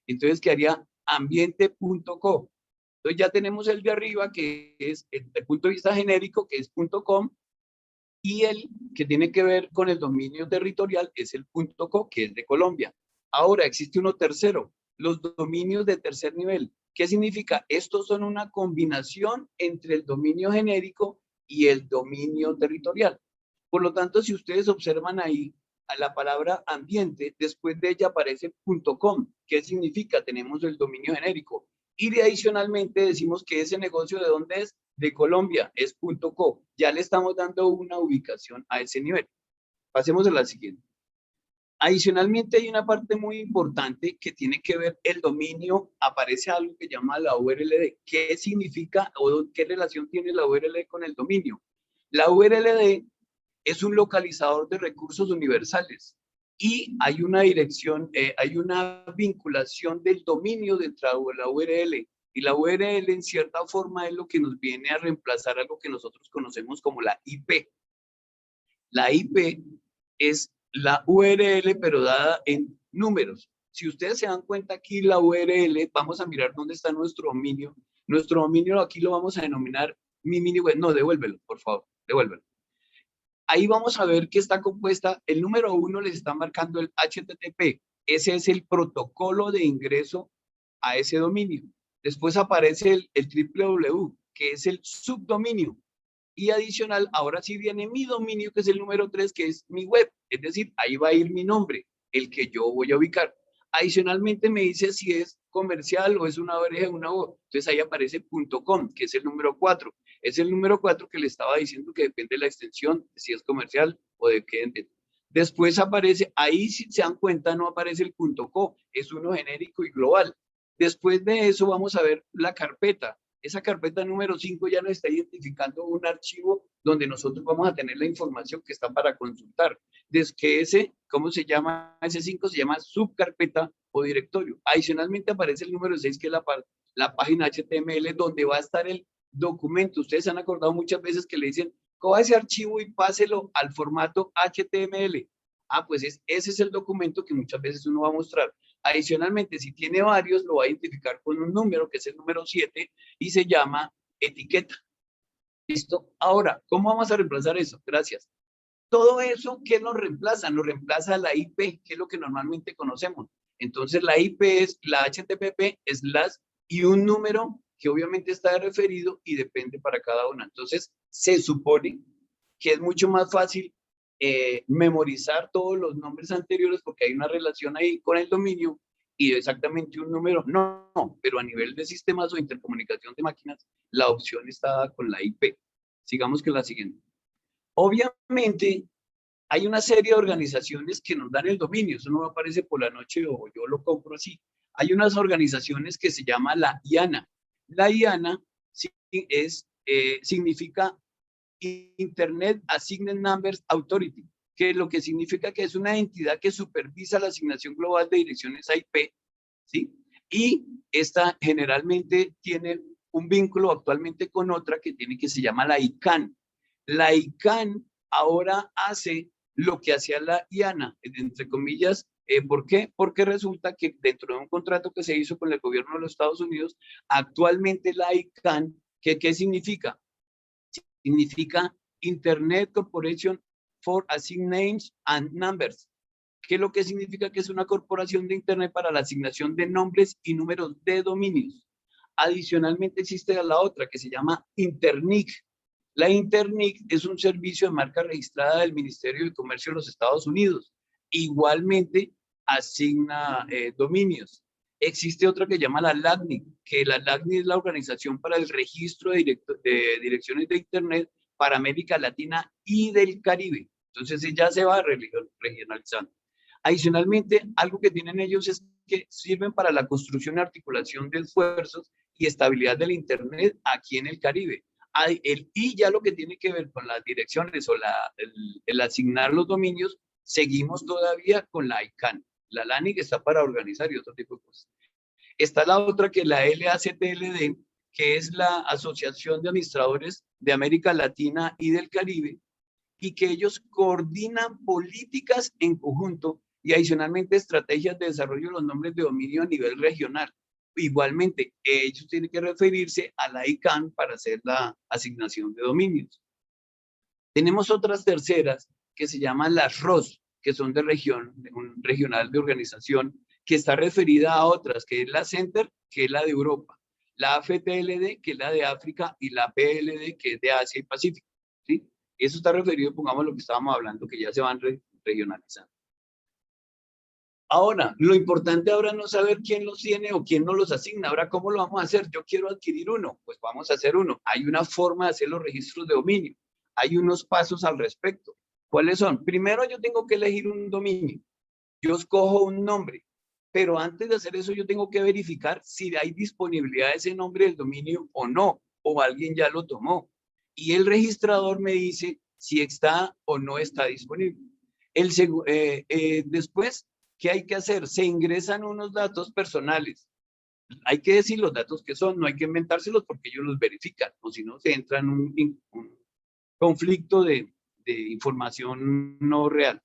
Entonces quedaría ambiente.co. Entonces ya tenemos el de arriba, que es el punto de vista genérico, que es .com, y el que tiene que ver con el dominio territorial es el .co, que es de Colombia. Ahora existe uno tercero, los dominios de tercer nivel. ¿Qué significa? Estos son una combinación entre el dominio genérico y el dominio territorial. Por lo tanto, si ustedes observan ahí a la palabra ambiente, después de ella aparece .com. ¿Qué significa? Tenemos el dominio genérico. Y adicionalmente decimos que ese negocio ¿de dónde es? De Colombia, es .co. Ya le estamos dando una ubicación a ese nivel. Pasemos a la siguiente. Adicionalmente hay una parte muy importante que tiene que ver el dominio, aparece algo que llama la URLD. ¿Qué significa o qué relación tiene la URLD con el dominio? La URLD es un localizador de recursos universales y hay una dirección, hay una vinculación del dominio dentro de la URL. Y la URL en cierta forma es lo que nos viene a reemplazar algo que nosotros conocemos como la IP. La IP es la URL pero dada en números. Si ustedes se dan cuenta aquí la URL, vamos a mirar dónde está nuestro dominio. Nuestro dominio aquí lo vamos a denominar mi mini web. No, devuélvelo, por favor, devuélvelo. Ahí vamos a ver que está compuesta, el número 1 les está marcando el HTTP. Ese es el protocolo de ingreso a ese dominio. Después aparece el www, que es el subdominio. Y adicional, ahora sí viene mi dominio, que es el número 3, que es mi web. Es decir, ahí va a ir mi nombre, el que yo voy a ubicar. Adicionalmente me dice si es comercial o es una ORG, una O. Entonces ahí aparece .com, que es el número 4. Es el número 4 que le estaba diciendo que depende de la extensión, si es comercial o de qué. Después aparece, ahí si se dan cuenta no aparece el .co, es uno genérico y global. Después de eso vamos a ver la carpeta. Esa carpeta número 5 ya nos está identificando un archivo donde nosotros vamos a tener la información que está para consultar. Desde que ese, ¿cómo se llama? Ese 5 se llama subcarpeta o directorio. Adicionalmente aparece el número 6, que es la página HTML donde va a estar el documento. Ustedes se han acordado muchas veces que le dicen, coja ese archivo y páselo al formato HTML. Ah, pues ese es el documento que muchas veces uno va a mostrar. Adicionalmente, si tiene varios, lo va a identificar con un número, que es el número 7, y se llama etiqueta. ¿Listo? Ahora, ¿cómo vamos a reemplazar eso? Gracias. Todo eso, ¿qué nos reemplaza? Nos reemplaza la IP, que es lo que normalmente conocemos. Entonces, la IP es la HTTP, y un número que obviamente está referido y depende para cada una. Entonces, se supone que es mucho más fácil memorizar todos los nombres anteriores porque hay una relación ahí con el dominio y exactamente un número. No, pero a nivel de sistemas o intercomunicación de máquinas, la opción está con la IP. Sigamos con la siguiente. Obviamente, hay una serie de organizaciones que nos dan el dominio. Eso no aparece por la noche o yo lo compro así. Hay unas organizaciones que se llama la IANA. La IANA significa Internet Assigned Numbers Authority, que lo que significa que es una entidad que supervisa la asignación global de direcciones IP, ¿sí? Y esta generalmente tiene un vínculo actualmente con otra que se llama la ICANN. La ICANN ahora hace lo que hacía la IANA, entre comillas. ¿Por qué? Porque resulta que dentro de un contrato que se hizo con el gobierno de los Estados Unidos, actualmente la ICANN, ¿qué significa? Significa Internet Corporation for Assigned Names and Numbers. ¿Qué es lo que significa? Que es una corporación de Internet para la asignación de nombres y números de dominios. Adicionalmente existe la otra que se llama Internic. La Internic es un servicio de marca registrada del Ministerio de Comercio de los Estados Unidos. Igualmente asigna dominios. Existe otra que se llama la LACNIC, que la LACNIC es la Organización para el Registro de Direcciones de Internet para América Latina y del Caribe. Entonces ya se va regionalizando. Adicionalmente, algo que tienen ellos es que sirven para la construcción y articulación de esfuerzos y estabilidad del Internet aquí en el Caribe. Y ya lo que tiene que ver con las direcciones o el asignar los dominios, seguimos todavía con la ICANN. La LANIC está para organizar y otro tipo de cosas. Está la otra que es la LACTLD, que es la Asociación de Administradores de América Latina y del Caribe, y que ellos coordinan políticas en conjunto y adicionalmente estrategias de desarrollo de los nombres de dominio a nivel regional. Igualmente, ellos tienen que referirse a la ICANN para hacer la asignación de dominios. Tenemos otras terceras que se llaman las ROS, que son de región, un regional de organización, que está referida a otras, que es la Center, que es la de Europa, la AFTLD, que es la de África, y la PLD, que es de Asia y Pacífico, ¿sí? Eso está referido, pongamos lo que estábamos hablando, que ya se van regionalizando. Ahora, lo importante ahora no saber quién los tiene o quién no los asigna. Ahora, ¿cómo lo vamos a hacer? Yo quiero adquirir uno, pues vamos a hacer uno. Hay una forma de hacer los registros de dominio. Hay unos pasos al respecto. ¿Cuáles son? Primero, yo tengo que elegir un dominio. yo escojo un nombre, pero antes de hacer eso yo tengo que verificar si hay disponibilidad de ese nombre del dominio o no, o alguien ya lo tomó. Y el registrador me dice si está o no está disponible. Después, ¿qué hay que hacer? Se ingresan unos datos personales. Hay que decir los datos que son, no hay que inventárselos porque ellos los verifican, o si no se entra en un conflicto de información no real.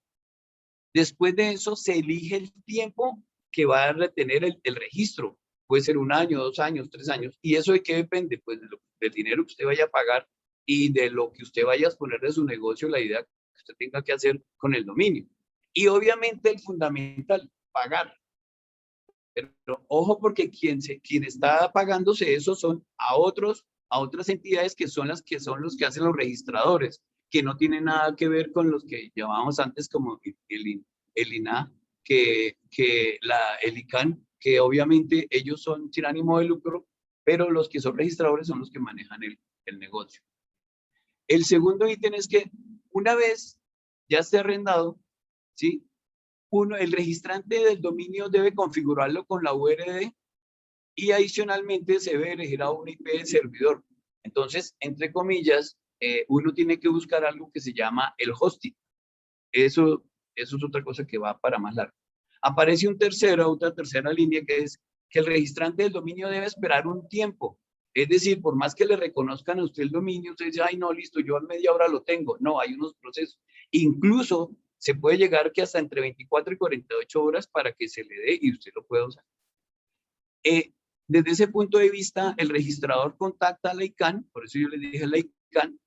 Después de eso se elige el tiempo que va a retener el registro. Puede ser 1 año, 2 años, 3 años. ¿Y eso de qué depende? Pues del dinero que usted vaya a pagar y de lo que usted vaya a exponer de su negocio, la idea que usted tenga que hacer con el dominio. Y obviamente el fundamental, pagar. Pero ojo, porque quien está pagándose eso son a otras entidades que son los que hacen los registradores, que no tienen nada que ver con los que llamábamos antes como el INAH, el ICANN, que obviamente ellos son sin ánimo de lucro, pero los que son registradores son los que manejan el negocio. El segundo ítem es que una vez ya esté arrendado, ¿sí? El registrante del dominio debe configurarlo con la URL y adicionalmente se debe elegir a una IP de servidor. Entonces, entre comillas, uno tiene que buscar algo que se llama el hosting. Eso es otra cosa que va para más largo. Aparece otra tercera línea que es que el registrante del dominio debe esperar un tiempo. Es decir, por más que le reconozcan a usted el dominio, usted dice, ay, no, listo, yo a media hora lo tengo. No, hay unos procesos. Incluso se puede llegar que hasta entre 24 y 48 horas para que se le dé y usted lo pueda usar. Desde ese punto de vista, el registrador contacta a la ICANN, por eso yo le dije a la ICANN,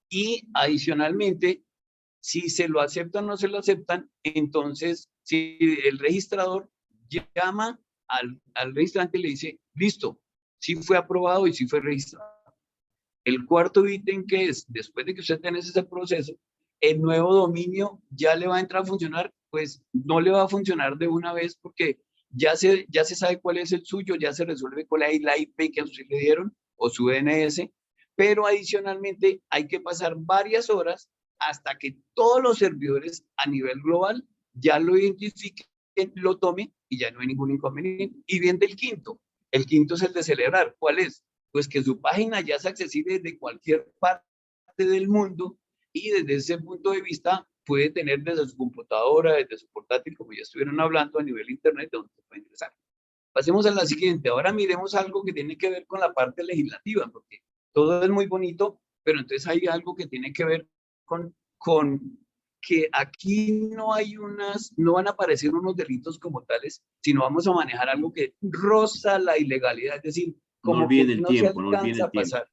y adicionalmente, si se lo aceptan o no se lo aceptan, entonces, si el registrador llama al registrante y le dice, listo, sí fue aprobado y sí fue registrado. El cuarto ítem que es, después de que usted tenga ese proceso, el nuevo dominio ya le va a entrar a funcionar, pues no le va a funcionar de una vez porque ya se sabe cuál es el suyo, ya se resuelve con la IP que a usted le dieron o su DNS, pero adicionalmente hay que pasar varias horas hasta que todos los servidores a nivel global ya lo identifiquen, lo tomen y ya no hay ningún inconveniente. Y bien del quinto, el quinto es el de celebrar. ¿Cuál es? Pues que su página ya es accesible desde cualquier parte del mundo y desde ese punto de vista puede tener desde su computadora, desde su portátil, como ya estuvieron hablando, a nivel internet, donde se puede ingresar. Pasemos a la siguiente. Ahora miremos algo que tiene que ver con la parte legislativa, porque todo es muy bonito, pero entonces hay algo que tiene que ver con que aquí no van a aparecer unos delitos como tales, sino vamos a manejar algo que roza la ilegalidad, es decir, como no olviden que el no tiempo, se no olviden alcanza el a pasar.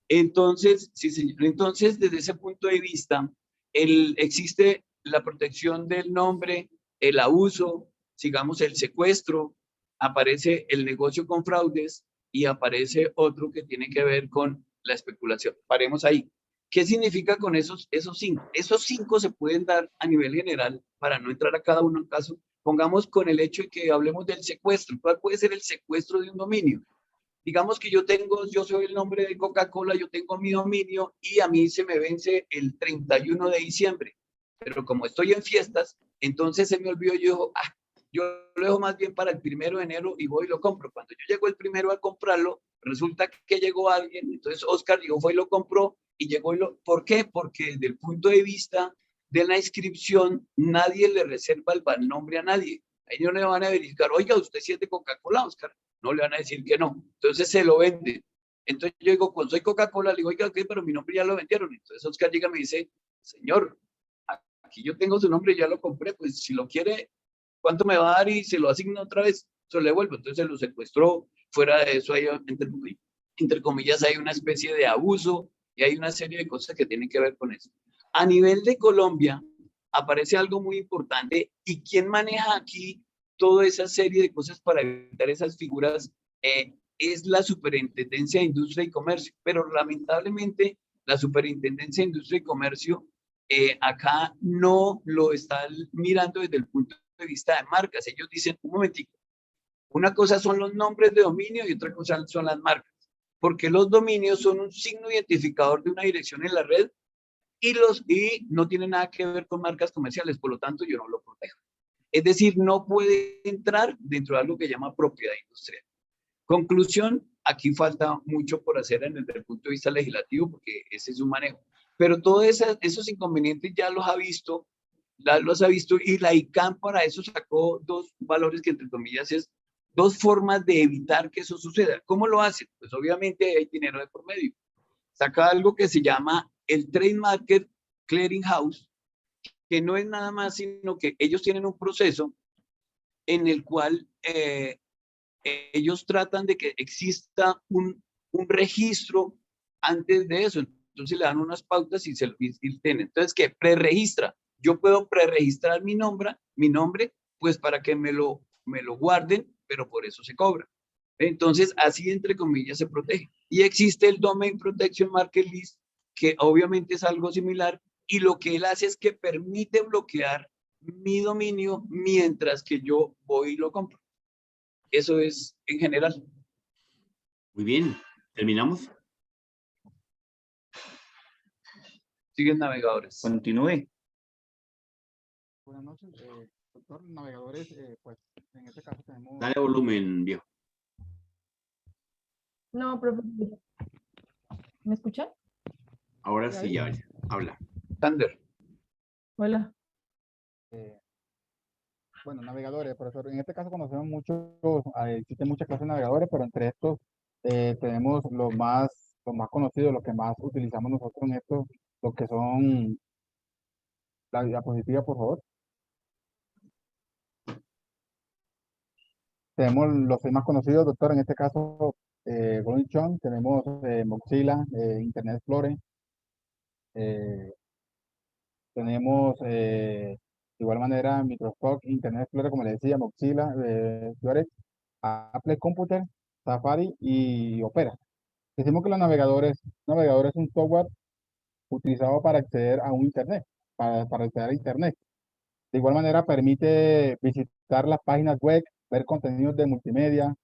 Entonces, sí, señor. Entonces, desde ese punto de vista, existe la protección del nombre, el abuso, sigamos el secuestro, aparece el negocio con fraudes y aparece otro que tiene que ver con la especulación. Paremos ahí. ¿Qué significa con esos 5? Esos 5 se pueden dar a nivel general para no entrar a cada uno en caso. Pongamos con el hecho de que hablemos del secuestro. ¿Cuál puede ser el secuestro de un dominio? Digamos que yo soy el nombre de Coca-Cola, yo tengo mi dominio y a mí se me vence el 31 de diciembre. Pero como estoy en fiestas, entonces se me olvidó, yo lo dejo más bien para el 1 de enero y voy y lo compro. Cuando yo llego el 1 a comprarlo, resulta que llegó alguien, entonces Oscar llegó, fue y lo compró y llegó ¿por qué? Porque desde el punto de vista de la inscripción, nadie le reserva el nombre a nadie. A ellos no le van a verificar, oiga, usted sí es de Coca-Cola, Oscar. No le van a decir que no. Entonces se lo venden. Entonces yo digo, cuando soy Coca-Cola, le digo, oiga, ¿qué? Pero mi nombre ya lo vendieron. Entonces Oscar llega y me dice, señor, aquí yo tengo su nombre, ya lo compré, pues si lo quiere, ¿cuánto me va a dar? Y se lo asigna otra vez, se lo devuelvo. Entonces se lo secuestró. Fuera de eso, hay, entre comillas, hay una especie de abuso y hay una serie de cosas que tienen que ver con eso. A nivel de Colombia, aparece algo muy importante. ¿Y quién maneja aquí toda esa serie de cosas para evitar esas figuras? Es la Superintendencia de Industria y Comercio, pero lamentablemente la Superintendencia de Industria y Comercio acá no lo están mirando desde el punto de vista de marcas. Ellos dicen, un momentico, una cosa son los nombres de dominio y otra cosa son las marcas, porque los dominios son un signo identificador de una dirección en la red y no tienen nada que ver con marcas comerciales, por lo tanto yo no lo protejo. Es decir, no puede entrar dentro de algo que llama propiedad industrial. Conclusión, aquí falta mucho por hacer desde el punto de vista legislativo, porque ese es un manejo. Pero todos esos inconvenientes ya los ha visto, y la ICANN para eso sacó dos valores que, entre comillas, es dos formas de evitar que eso suceda. ¿Cómo lo hacen? Pues obviamente hay dinero de por medio. Saca algo que se llama el Trade Market Clearing House, que no es nada más sino que ellos tienen un proceso en el cual ellos tratan de que exista un registro antes de eso. Entonces le dan unas pautas y tienen. Entonces, ¿qué? Preregistra. Yo puedo preregistrar mi nombre, pues para que me lo guarden, pero por eso se cobra. Entonces, así entre comillas se protege. Y existe el Domain Protection Market List, que obviamente es algo similar, y lo que él hace es que permite bloquear mi dominio mientras que yo voy y lo compro. Eso es en general. Muy bien, ¿terminamos? Siguen navegadores. Continúe. Buenas noches, doctor. Navegadores, pues en este caso tenemos... Dale volumen, viejo. No, profe. ¿Me escuchan? Ahora sí, ya, habla. Thunder. Hola. Bueno, navegadores, profesor. En este caso conocemos muchos, existen muchas clases de navegadores, pero entre estos tenemos los más conocidos, los que más utilizamos nosotros en esto, los que son la diapositiva, por favor. Tenemos los seis más conocidos, doctor, en este caso, Golden Chon, tenemos Mozilla, Internet Explorer, tenemos de igual manera Microsoft, Internet Explorer, como le decía, Mozilla, Explorer, Apple Computer, Safari y Opera. Decimos que los navegadores es un software utilizado para acceder a un Internet, para acceder a Internet. De igual manera permite visitar las páginas web, ver contenidos de multimedia,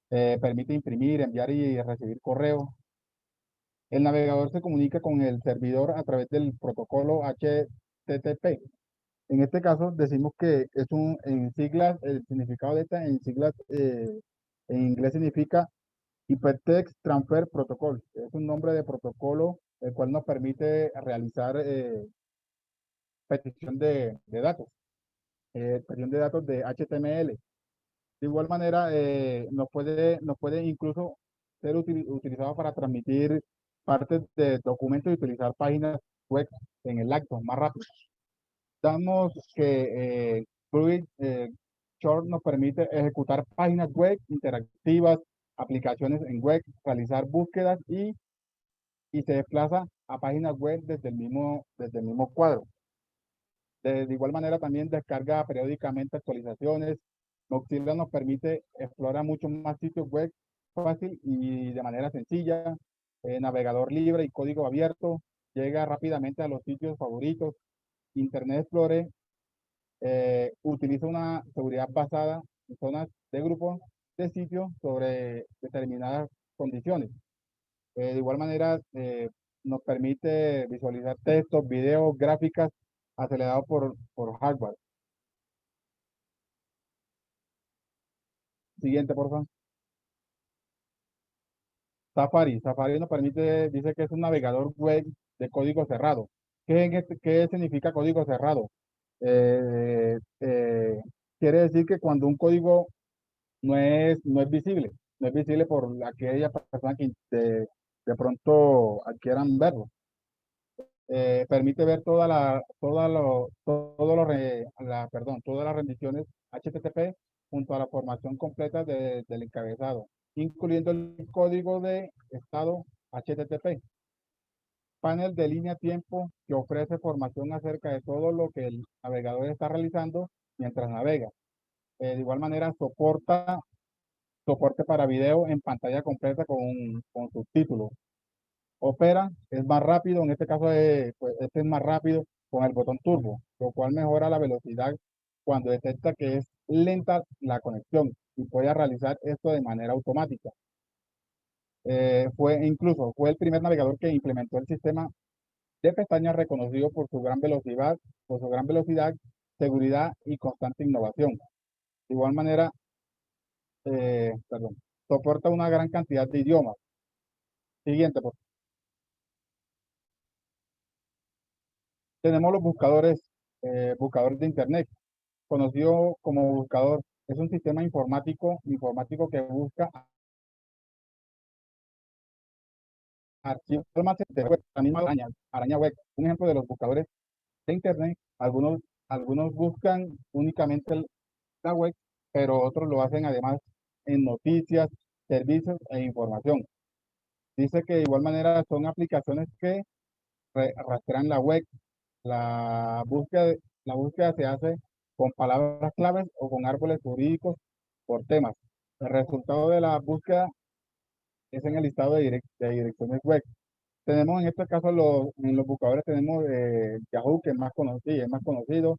permite imprimir, enviar y recibir correo. El navegador se comunica con el servidor a través del protocolo HTTP. En este caso decimos que es en siglas, el significado de esta en siglas en inglés significa Hypertext Transfer Protocol. Es un nombre de protocolo el cual nos permite realizar petición de datos, petición de datos de HTML. De igual manera, nos puede incluso ser utilizado para transmitir partes de documentos y utilizar páginas web en el acto más rápido. Damos que Fluid Short nos permite ejecutar páginas web interactivas, aplicaciones en web, realizar búsquedas y se desplaza a páginas web desde el mismo cuadro. De igual manera también descarga periódicamente actualizaciones. Mozilla nos permite explorar mucho más sitios web fácil y de manera sencilla. Navegador libre y código abierto. Llega rápidamente a los sitios favoritos. Internet Explorer utiliza una seguridad basada en zonas de grupos de sitios sobre determinadas condiciones. De igual manera, nos permite visualizar textos, videos, gráficas acelerados por hardware. Siguiente, por favor. Safari nos permite, dice que es un navegador web de código cerrado. ¿Qué significa código cerrado? Quiere decir que cuando un código no es visible por aquella persona que de pronto quieran verlo. Permite ver todas las rendiciones HTTP junto a la formación completa del encabezado, incluyendo el código de estado HTTP. Panel de línea tiempo que ofrece formación acerca de todo lo que el navegador está realizando mientras navega. De igual manera, soporte para video en pantalla completa con subtítulos. Opera es más rápido, en este caso pues, este es más rápido con el botón turbo, lo cual mejora la velocidad cuando detecta que es lenta la conexión y puede realizar esto de manera automática. Fue el primer navegador que implementó el sistema de pestañas reconocido por su gran velocidad seguridad y constante innovación. De igual manera, soporta una gran cantidad de idiomas. Siguiente, por favor. Tenemos los buscadores de Internet, conocido como buscador. Es un sistema informático que busca archivos de web, araña web. Un ejemplo de los buscadores de Internet, algunos buscan únicamente la web, pero otros lo hacen además en noticias, servicios e información. Dice que de igual manera son aplicaciones que rastrean la web. La búsqueda se hace con palabras claves o con árboles jurídicos por temas. El resultado de la búsqueda es en el listado de direcciones web. Tenemos en este caso en los buscadores tenemos Yahoo, que es más conocido,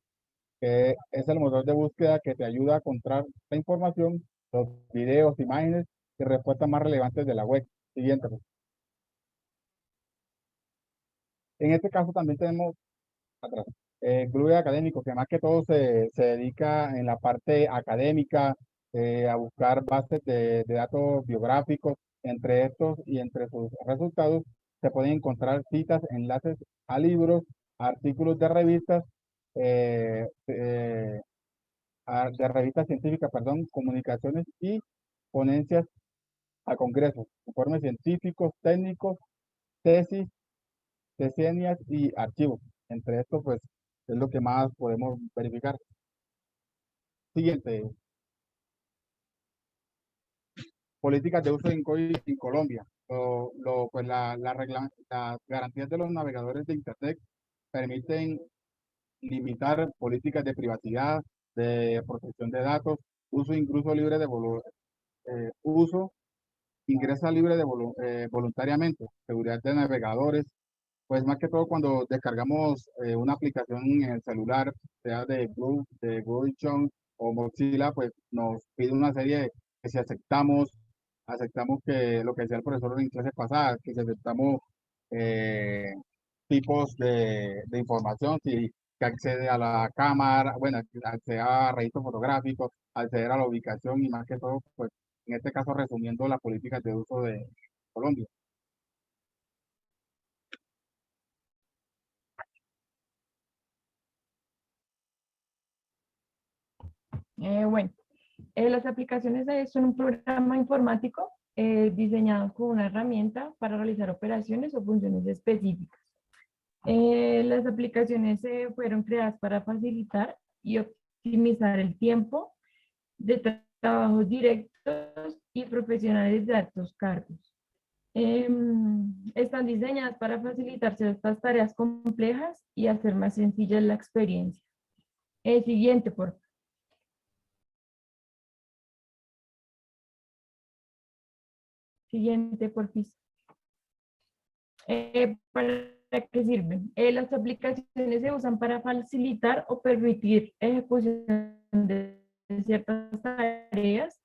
que es el motor de búsqueda que te ayuda a encontrar la información, los videos, imágenes y respuestas más relevantes de la web. Siguiente, pues. En este caso también tenemos atrás, Google Académico, que más que todo se dedica en la parte académica, a buscar bases de datos biográficos. Entre estos y entre sus resultados se pueden encontrar citas, enlaces a libros, artículos de revistas, de revistas científicas, perdón, comunicaciones y ponencias a congresos, informes científicos, técnicos, tesis, reseñas y archivos. Entre estos, pues, es lo que más podemos verificar. Siguiente. Políticas de uso en Colombia. Pues las garantías de los navegadores de Internet permiten limitar políticas de privacidad, de protección de datos, uso incluso libre de uso, ingresa libre de voluntariamente, seguridad de navegadores. Pues más que todo cuando descargamos una aplicación en el celular, sea de Google Chrome o Mozilla, pues nos pide una serie de que si aceptamos que lo que decía el profesor en clases pasadas, que si aceptamos tipos de información, si que accede a la cámara, bueno, accede a registros fotográficos, acceder a la ubicación y más que todo, pues en este caso resumiendo las políticas de uso de Colombia. Bueno, las aplicaciones son un programa informático diseñado con una herramienta para realizar operaciones o funciones específicas. Las aplicaciones fueron creadas para facilitar y optimizar el tiempo de trabajos directos y profesionales de altos cargos. Están diseñadas para facilitar ciertas tareas complejas y hacer más sencilla la experiencia. Siguiente, por favor. Siguiente, por favor. ¿Para qué sirven? Las aplicaciones se usan para facilitar o permitir ejecución de ciertas tareas.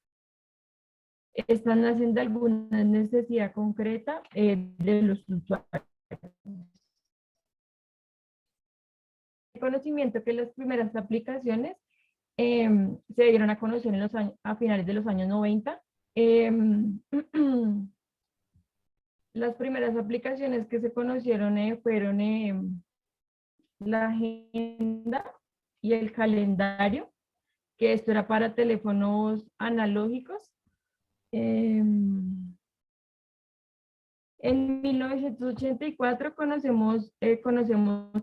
Estas nacen de alguna necesidad concreta de los usuarios. El conocimiento que las primeras aplicaciones se dieron a conocer a finales de los años 90. Las primeras aplicaciones que se conocieron fueron la agenda y el calendario, que esto era para teléfonos analógicos. En 1984 conocemos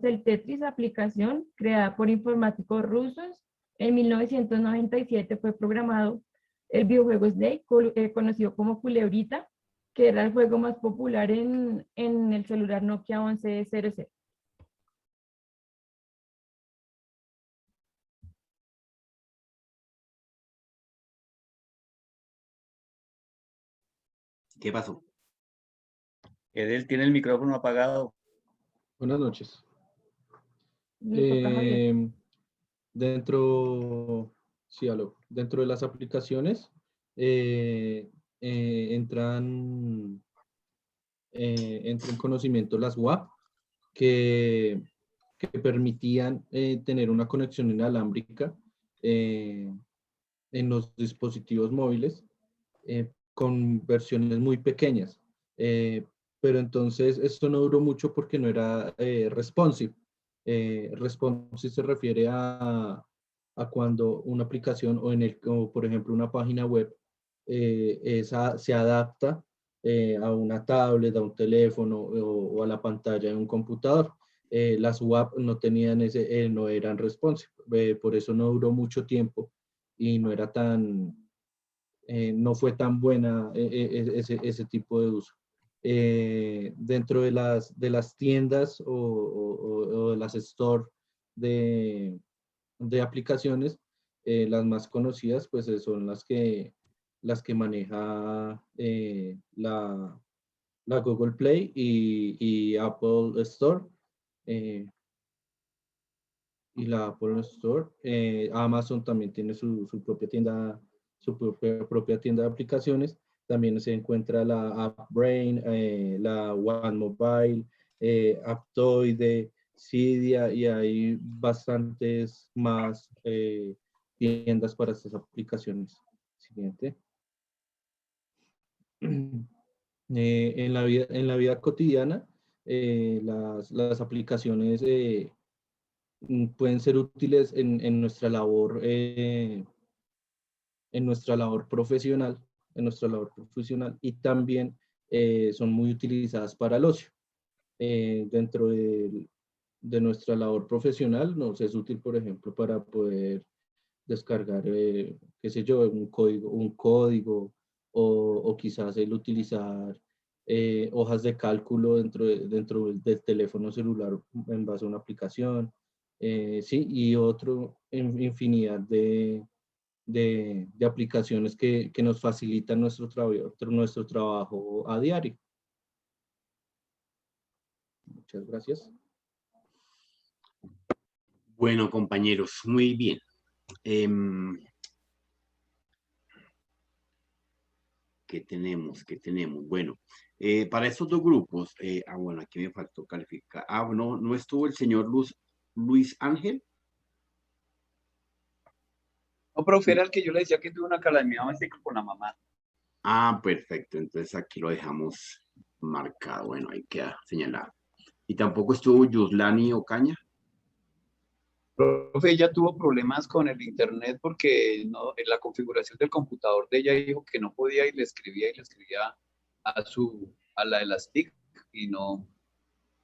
el Tetris, aplicación creada por informáticos rusos. En 1997 fue programado el videojuego Snake, conocido como Culebrita, que era el juego más popular en el celular Nokia 1100. ¿Qué pasó? Él tiene el micrófono apagado. Buenas noches. Javier. Dentro de las aplicaciones entran en conocimiento las WAP, que que permitían tener una conexión inalámbrica en los dispositivos móviles con versiones muy pequeñas. Pero entonces esto no duró mucho porque no era responsive. Responsive se refiere a cuando una aplicación o por ejemplo una página web se adapta a una tablet, a un teléfono o a la pantalla de un computador. Las WAP no tenían no eran responsive, por eso no duró mucho tiempo y no era no fue tan buena ese tipo de uso. Dentro de las tiendas o de las stores de aplicaciones, las más conocidas pues son las que maneja la Google Play y Apple Store. Y la Apple Store. Amazon también tiene su propia tienda, propia tienda de aplicaciones. También se encuentra la AppBrain, la One Mobile, Aptoide, Cydia, y hay bastantes más tiendas para estas aplicaciones. Siguiente. En la vida cotidiana, las aplicaciones pueden ser útiles en nuestra labor profesional, y también son muy utilizadas para el ocio. Dentro de nuestra labor profesional nos es útil, por ejemplo, para poder descargar, qué sé yo, un código o quizás el utilizar hojas de cálculo dentro del teléfono celular en base a una aplicación. Sí, y infinidad de aplicaciones que nos facilitan nuestro trabajo a diario. Muchas gracias. Bueno, compañeros, muy bien. ¿Qué tenemos? Bueno, para estos dos grupos, bueno, aquí me faltó calificar. No estuvo el señor Luis Ángel. No, profe, era el que yo le decía que tuvo una calamidad doméstica con la mamá. Perfecto. Entonces aquí lo dejamos marcado. Bueno, ahí queda señalado. ¿Y tampoco estuvo Yuslani Ocaña? Profe, ella tuvo problemas con el internet porque en la configuración del computador de ella dijo que no podía y le escribía a la de las TIC y no,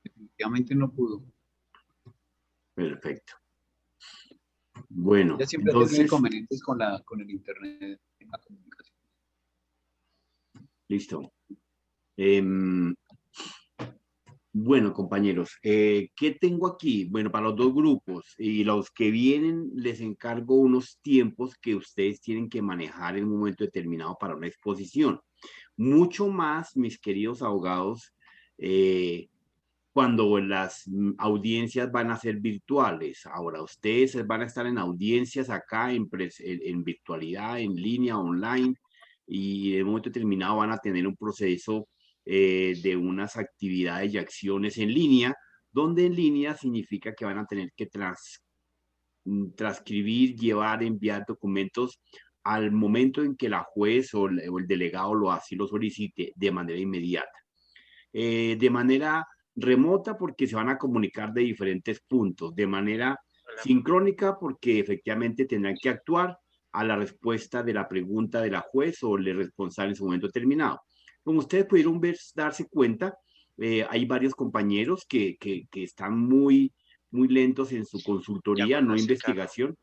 definitivamente no pudo. Perfecto. Bueno, ella siempre ha tenido inconvenientes con el internet en la comunicación. Listo. Bueno, compañeros, ¿qué tengo aquí? Bueno, para los dos grupos y los que vienen, les encargo unos tiempos que ustedes tienen que manejar en un momento determinado para una exposición. Mucho más, mis queridos abogados, cuando las audiencias van a ser virtuales. Ahora, ustedes van a estar en audiencias acá, en virtualidad, en línea, online, y en un momento determinado van a tener un proceso de unas actividades y acciones en línea, donde en línea significa que van a tener que transcribir, llevar, enviar documentos al momento en que la juez o el delegado así lo solicite, de manera inmediata. De manera remota, porque se van a comunicar de diferentes puntos, de manera sincrónica, porque efectivamente tendrán que actuar a la respuesta de la pregunta de la juez o el responsable en su momento determinado. Como ustedes pudieron darse cuenta, hay varios compañeros que están muy lentos en su consultoría, no investigación,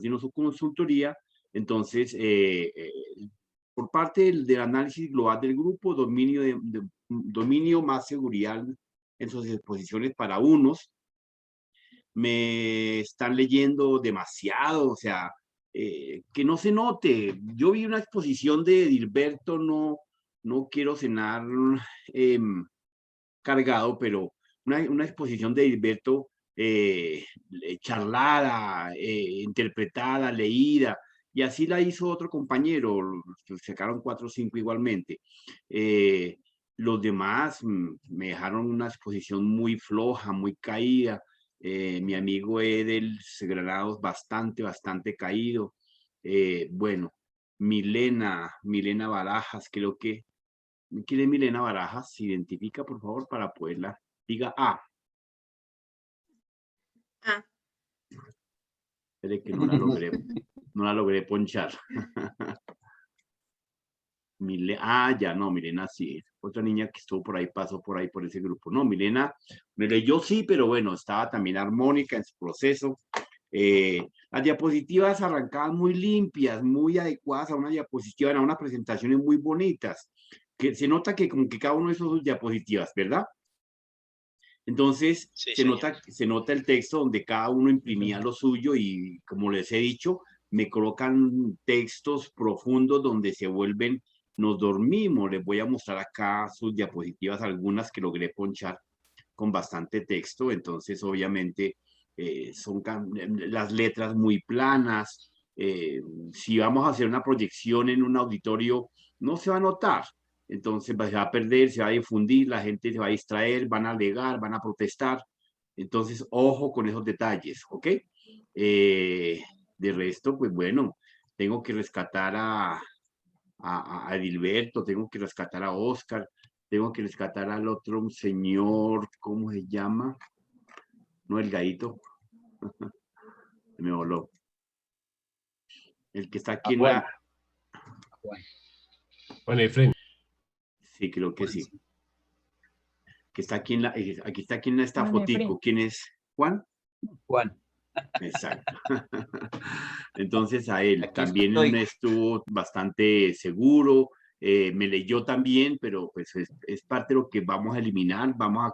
sino su consultoría. Entonces, por parte del análisis global del grupo, dominio más seguridad en sus exposiciones para unos, me están leyendo demasiado, o sea, que no se note. Yo vi una exposición de Edilberto, no quiero cenar cargado, pero una exposición de Edilberto charlada, interpretada, leída, y así la hizo otro compañero, sacaron 4 o 5 igualmente. Los demás me dejaron una exposición muy floja, muy caída. Mi amigo Edel Granados bastante caído. Bueno, Milena Barajas, creo que. ¿Quién es Milena Barajas? Se identifica, por favor, para poderla. Diga A. A. Espere que no la logré ponchar. Ya no, Milena sí. Otra niña que estuvo por ahí, pasó por ahí por ese grupo. No, Milena me leyó sí, pero bueno, estaba también armónica en su proceso. Las diapositivas arrancaban muy limpias, muy adecuadas a una diapositiva, a unas presentaciones muy bonitas. Que se nota que como que cada uno de esos diapositivas, ¿verdad? Entonces, Sí, se nota el texto donde cada uno imprimía lo suyo y, como les he dicho, me colocan textos profundos donde se vuelven, nos dormimos. Les voy a mostrar acá sus diapositivas, algunas que logré ponchar con bastante texto. Entonces, obviamente, son las letras muy planas. Si vamos a hacer una proyección en un auditorio, no se va a notar. Entonces se va a perder, se va a difundir, la gente se va a distraer, van a alegar, van a protestar. Entonces, ojo con esos detalles, ¿ok? De resto, pues bueno, tengo que rescatar a Edilberto, tengo que rescatar a Oscar, tengo que rescatar al otro señor, ¿cómo se llama? No, el gadito. Me voló. El que está aquí en Juan. Juan Efren. Sí, creo que sí. Que está aquí aquí está aquí en esta Juan fotico. Efren. ¿Quién es? ¿Juan? Juan. Exacto. Entonces a él Aquí también estoy. estuvo bastante seguro, me leyó también, pero pues es parte de lo que vamos a eliminar, vamos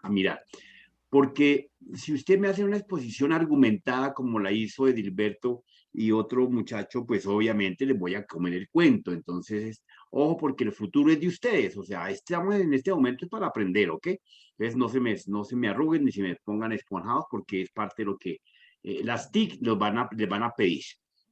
a mirar. Porque si usted me hace una exposición argumentada como la hizo Edilberto y otro muchacho, pues obviamente les voy a comer el cuento. Entonces, ojo, porque el futuro es de ustedes. O sea, estamos en este momento es para aprender, ¿ok? Entonces, no se me arruguen ni se me pongan esponjados porque es parte de lo que las TIC les van a pedir.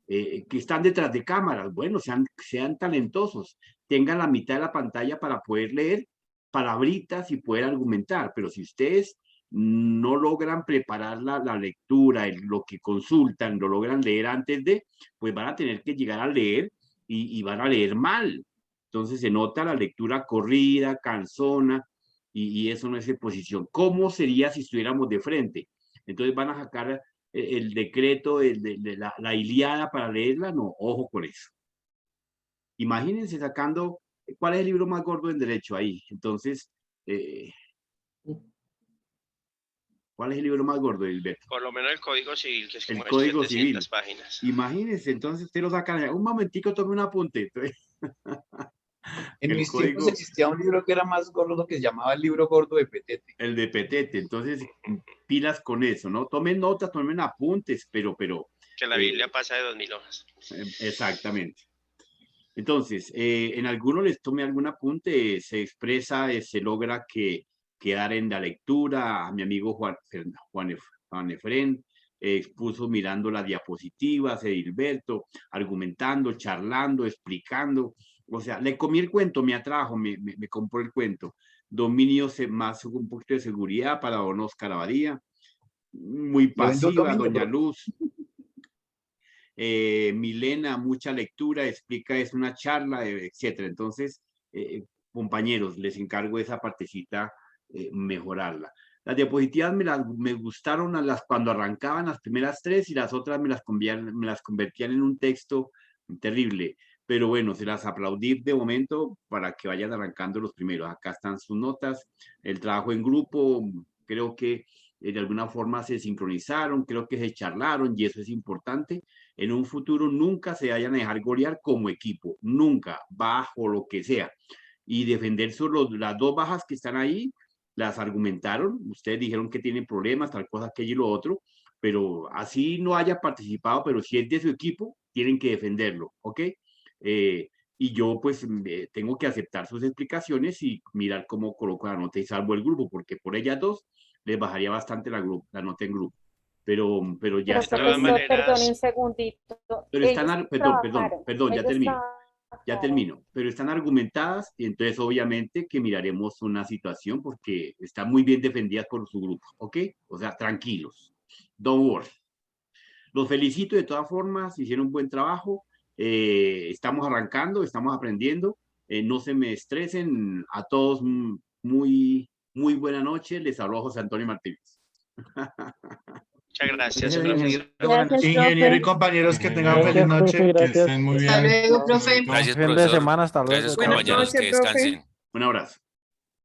Que están detrás de cámaras, bueno, sean talentosos, tengan la mitad de la pantalla para poder leer palabritas y poder argumentar, pero si ustedes no logran preparar la lectura, lo que consultan, lo logran leer antes de, pues van a tener que llegar a leer y van a leer mal. Entonces se nota la lectura corrida, cansona, y eso no es exposición. ¿Cómo sería si estuviéramos de frente? Entonces van a sacar el decreto de la Ilíada para leerla, no, ojo con eso. Imagínense sacando, ¿cuál es el libro más gordo en derecho ahí? Entonces, ¿cuál es el libro más gordo, Gilberto? Por lo menos el Código Civil, que es como El de Código 700 Civil. páginas. Imagínense, entonces usted lo saca allá. Un momentico, tome un apunte. En El mis tiempos código, existía un libro que era más gordo que se llamaba el libro gordo de Petete. el de Petete. Entonces, pilas con eso, ¿no? Tomen notas, tomen apuntes, pero Que la Biblia pasa de 2000 hojas. exactamente. Entonces, en alguno les tome algún apunte, se expresa, se logra quedar en la lectura. A mi amigo Juan Efren expuso mirando las diapositivas, Edilberto, argumentando, charlando, explicando. O sea, le comí el cuento, me atrajo, me compró el cuento. Dominio más, un poquito de seguridad para don Oscar Abadía. Muy Yo vendo pasiva, dominio, doña bro. Luz. Milena, mucha lectura, explica, es una charla, etcétera. Entonces, compañeros, les encargo esa partecita, mejorarla. Las diapositivas me gustaron cuando arrancaban las primeras tres y las otras me las convertían en un texto terrible. Pero bueno, se las aplaudí de momento para que vayan arrancando los primeros. Acá están sus notas. El trabajo en grupo, creo que de alguna forma se sincronizaron, creo que se charlaron y eso es importante. En un futuro nunca se vayan a dejar golear como equipo, nunca, bajo lo que sea. Y defender las dos bajas que están ahí, las argumentaron, ustedes dijeron que tienen problemas, tal cosa, aquello y lo otro, pero así no haya participado, pero si es de su equipo, tienen que defenderlo, ¿ok? Y yo pues tengo que aceptar sus explicaciones y mirar cómo coloco la nota y salvo el grupo, porque por ellas dos les bajaría bastante la nota en grupo. Pero ya Pero está. profesor, perdón un segundito. Pero están, perdón, ya ellos termino. Ya termino, pero están argumentadas y entonces obviamente que miraremos una situación porque están muy bien defendidas por su grupo, ¿ok? O sea, tranquilos, don't worry. Los felicito de todas formas, hicieron un buen trabajo, estamos arrancando, estamos aprendiendo, no se me estresen, a todos muy buena noche, les habló José Antonio Martínez. Muchas gracias, Ingeniero y compañeros, que tengan feliz noche. Que estén muy bien. Hasta luego, profe. Gracias, Fin de profesor. semana, hasta luego. Gracias, Chao. compañeros, que descansen. Un abrazo.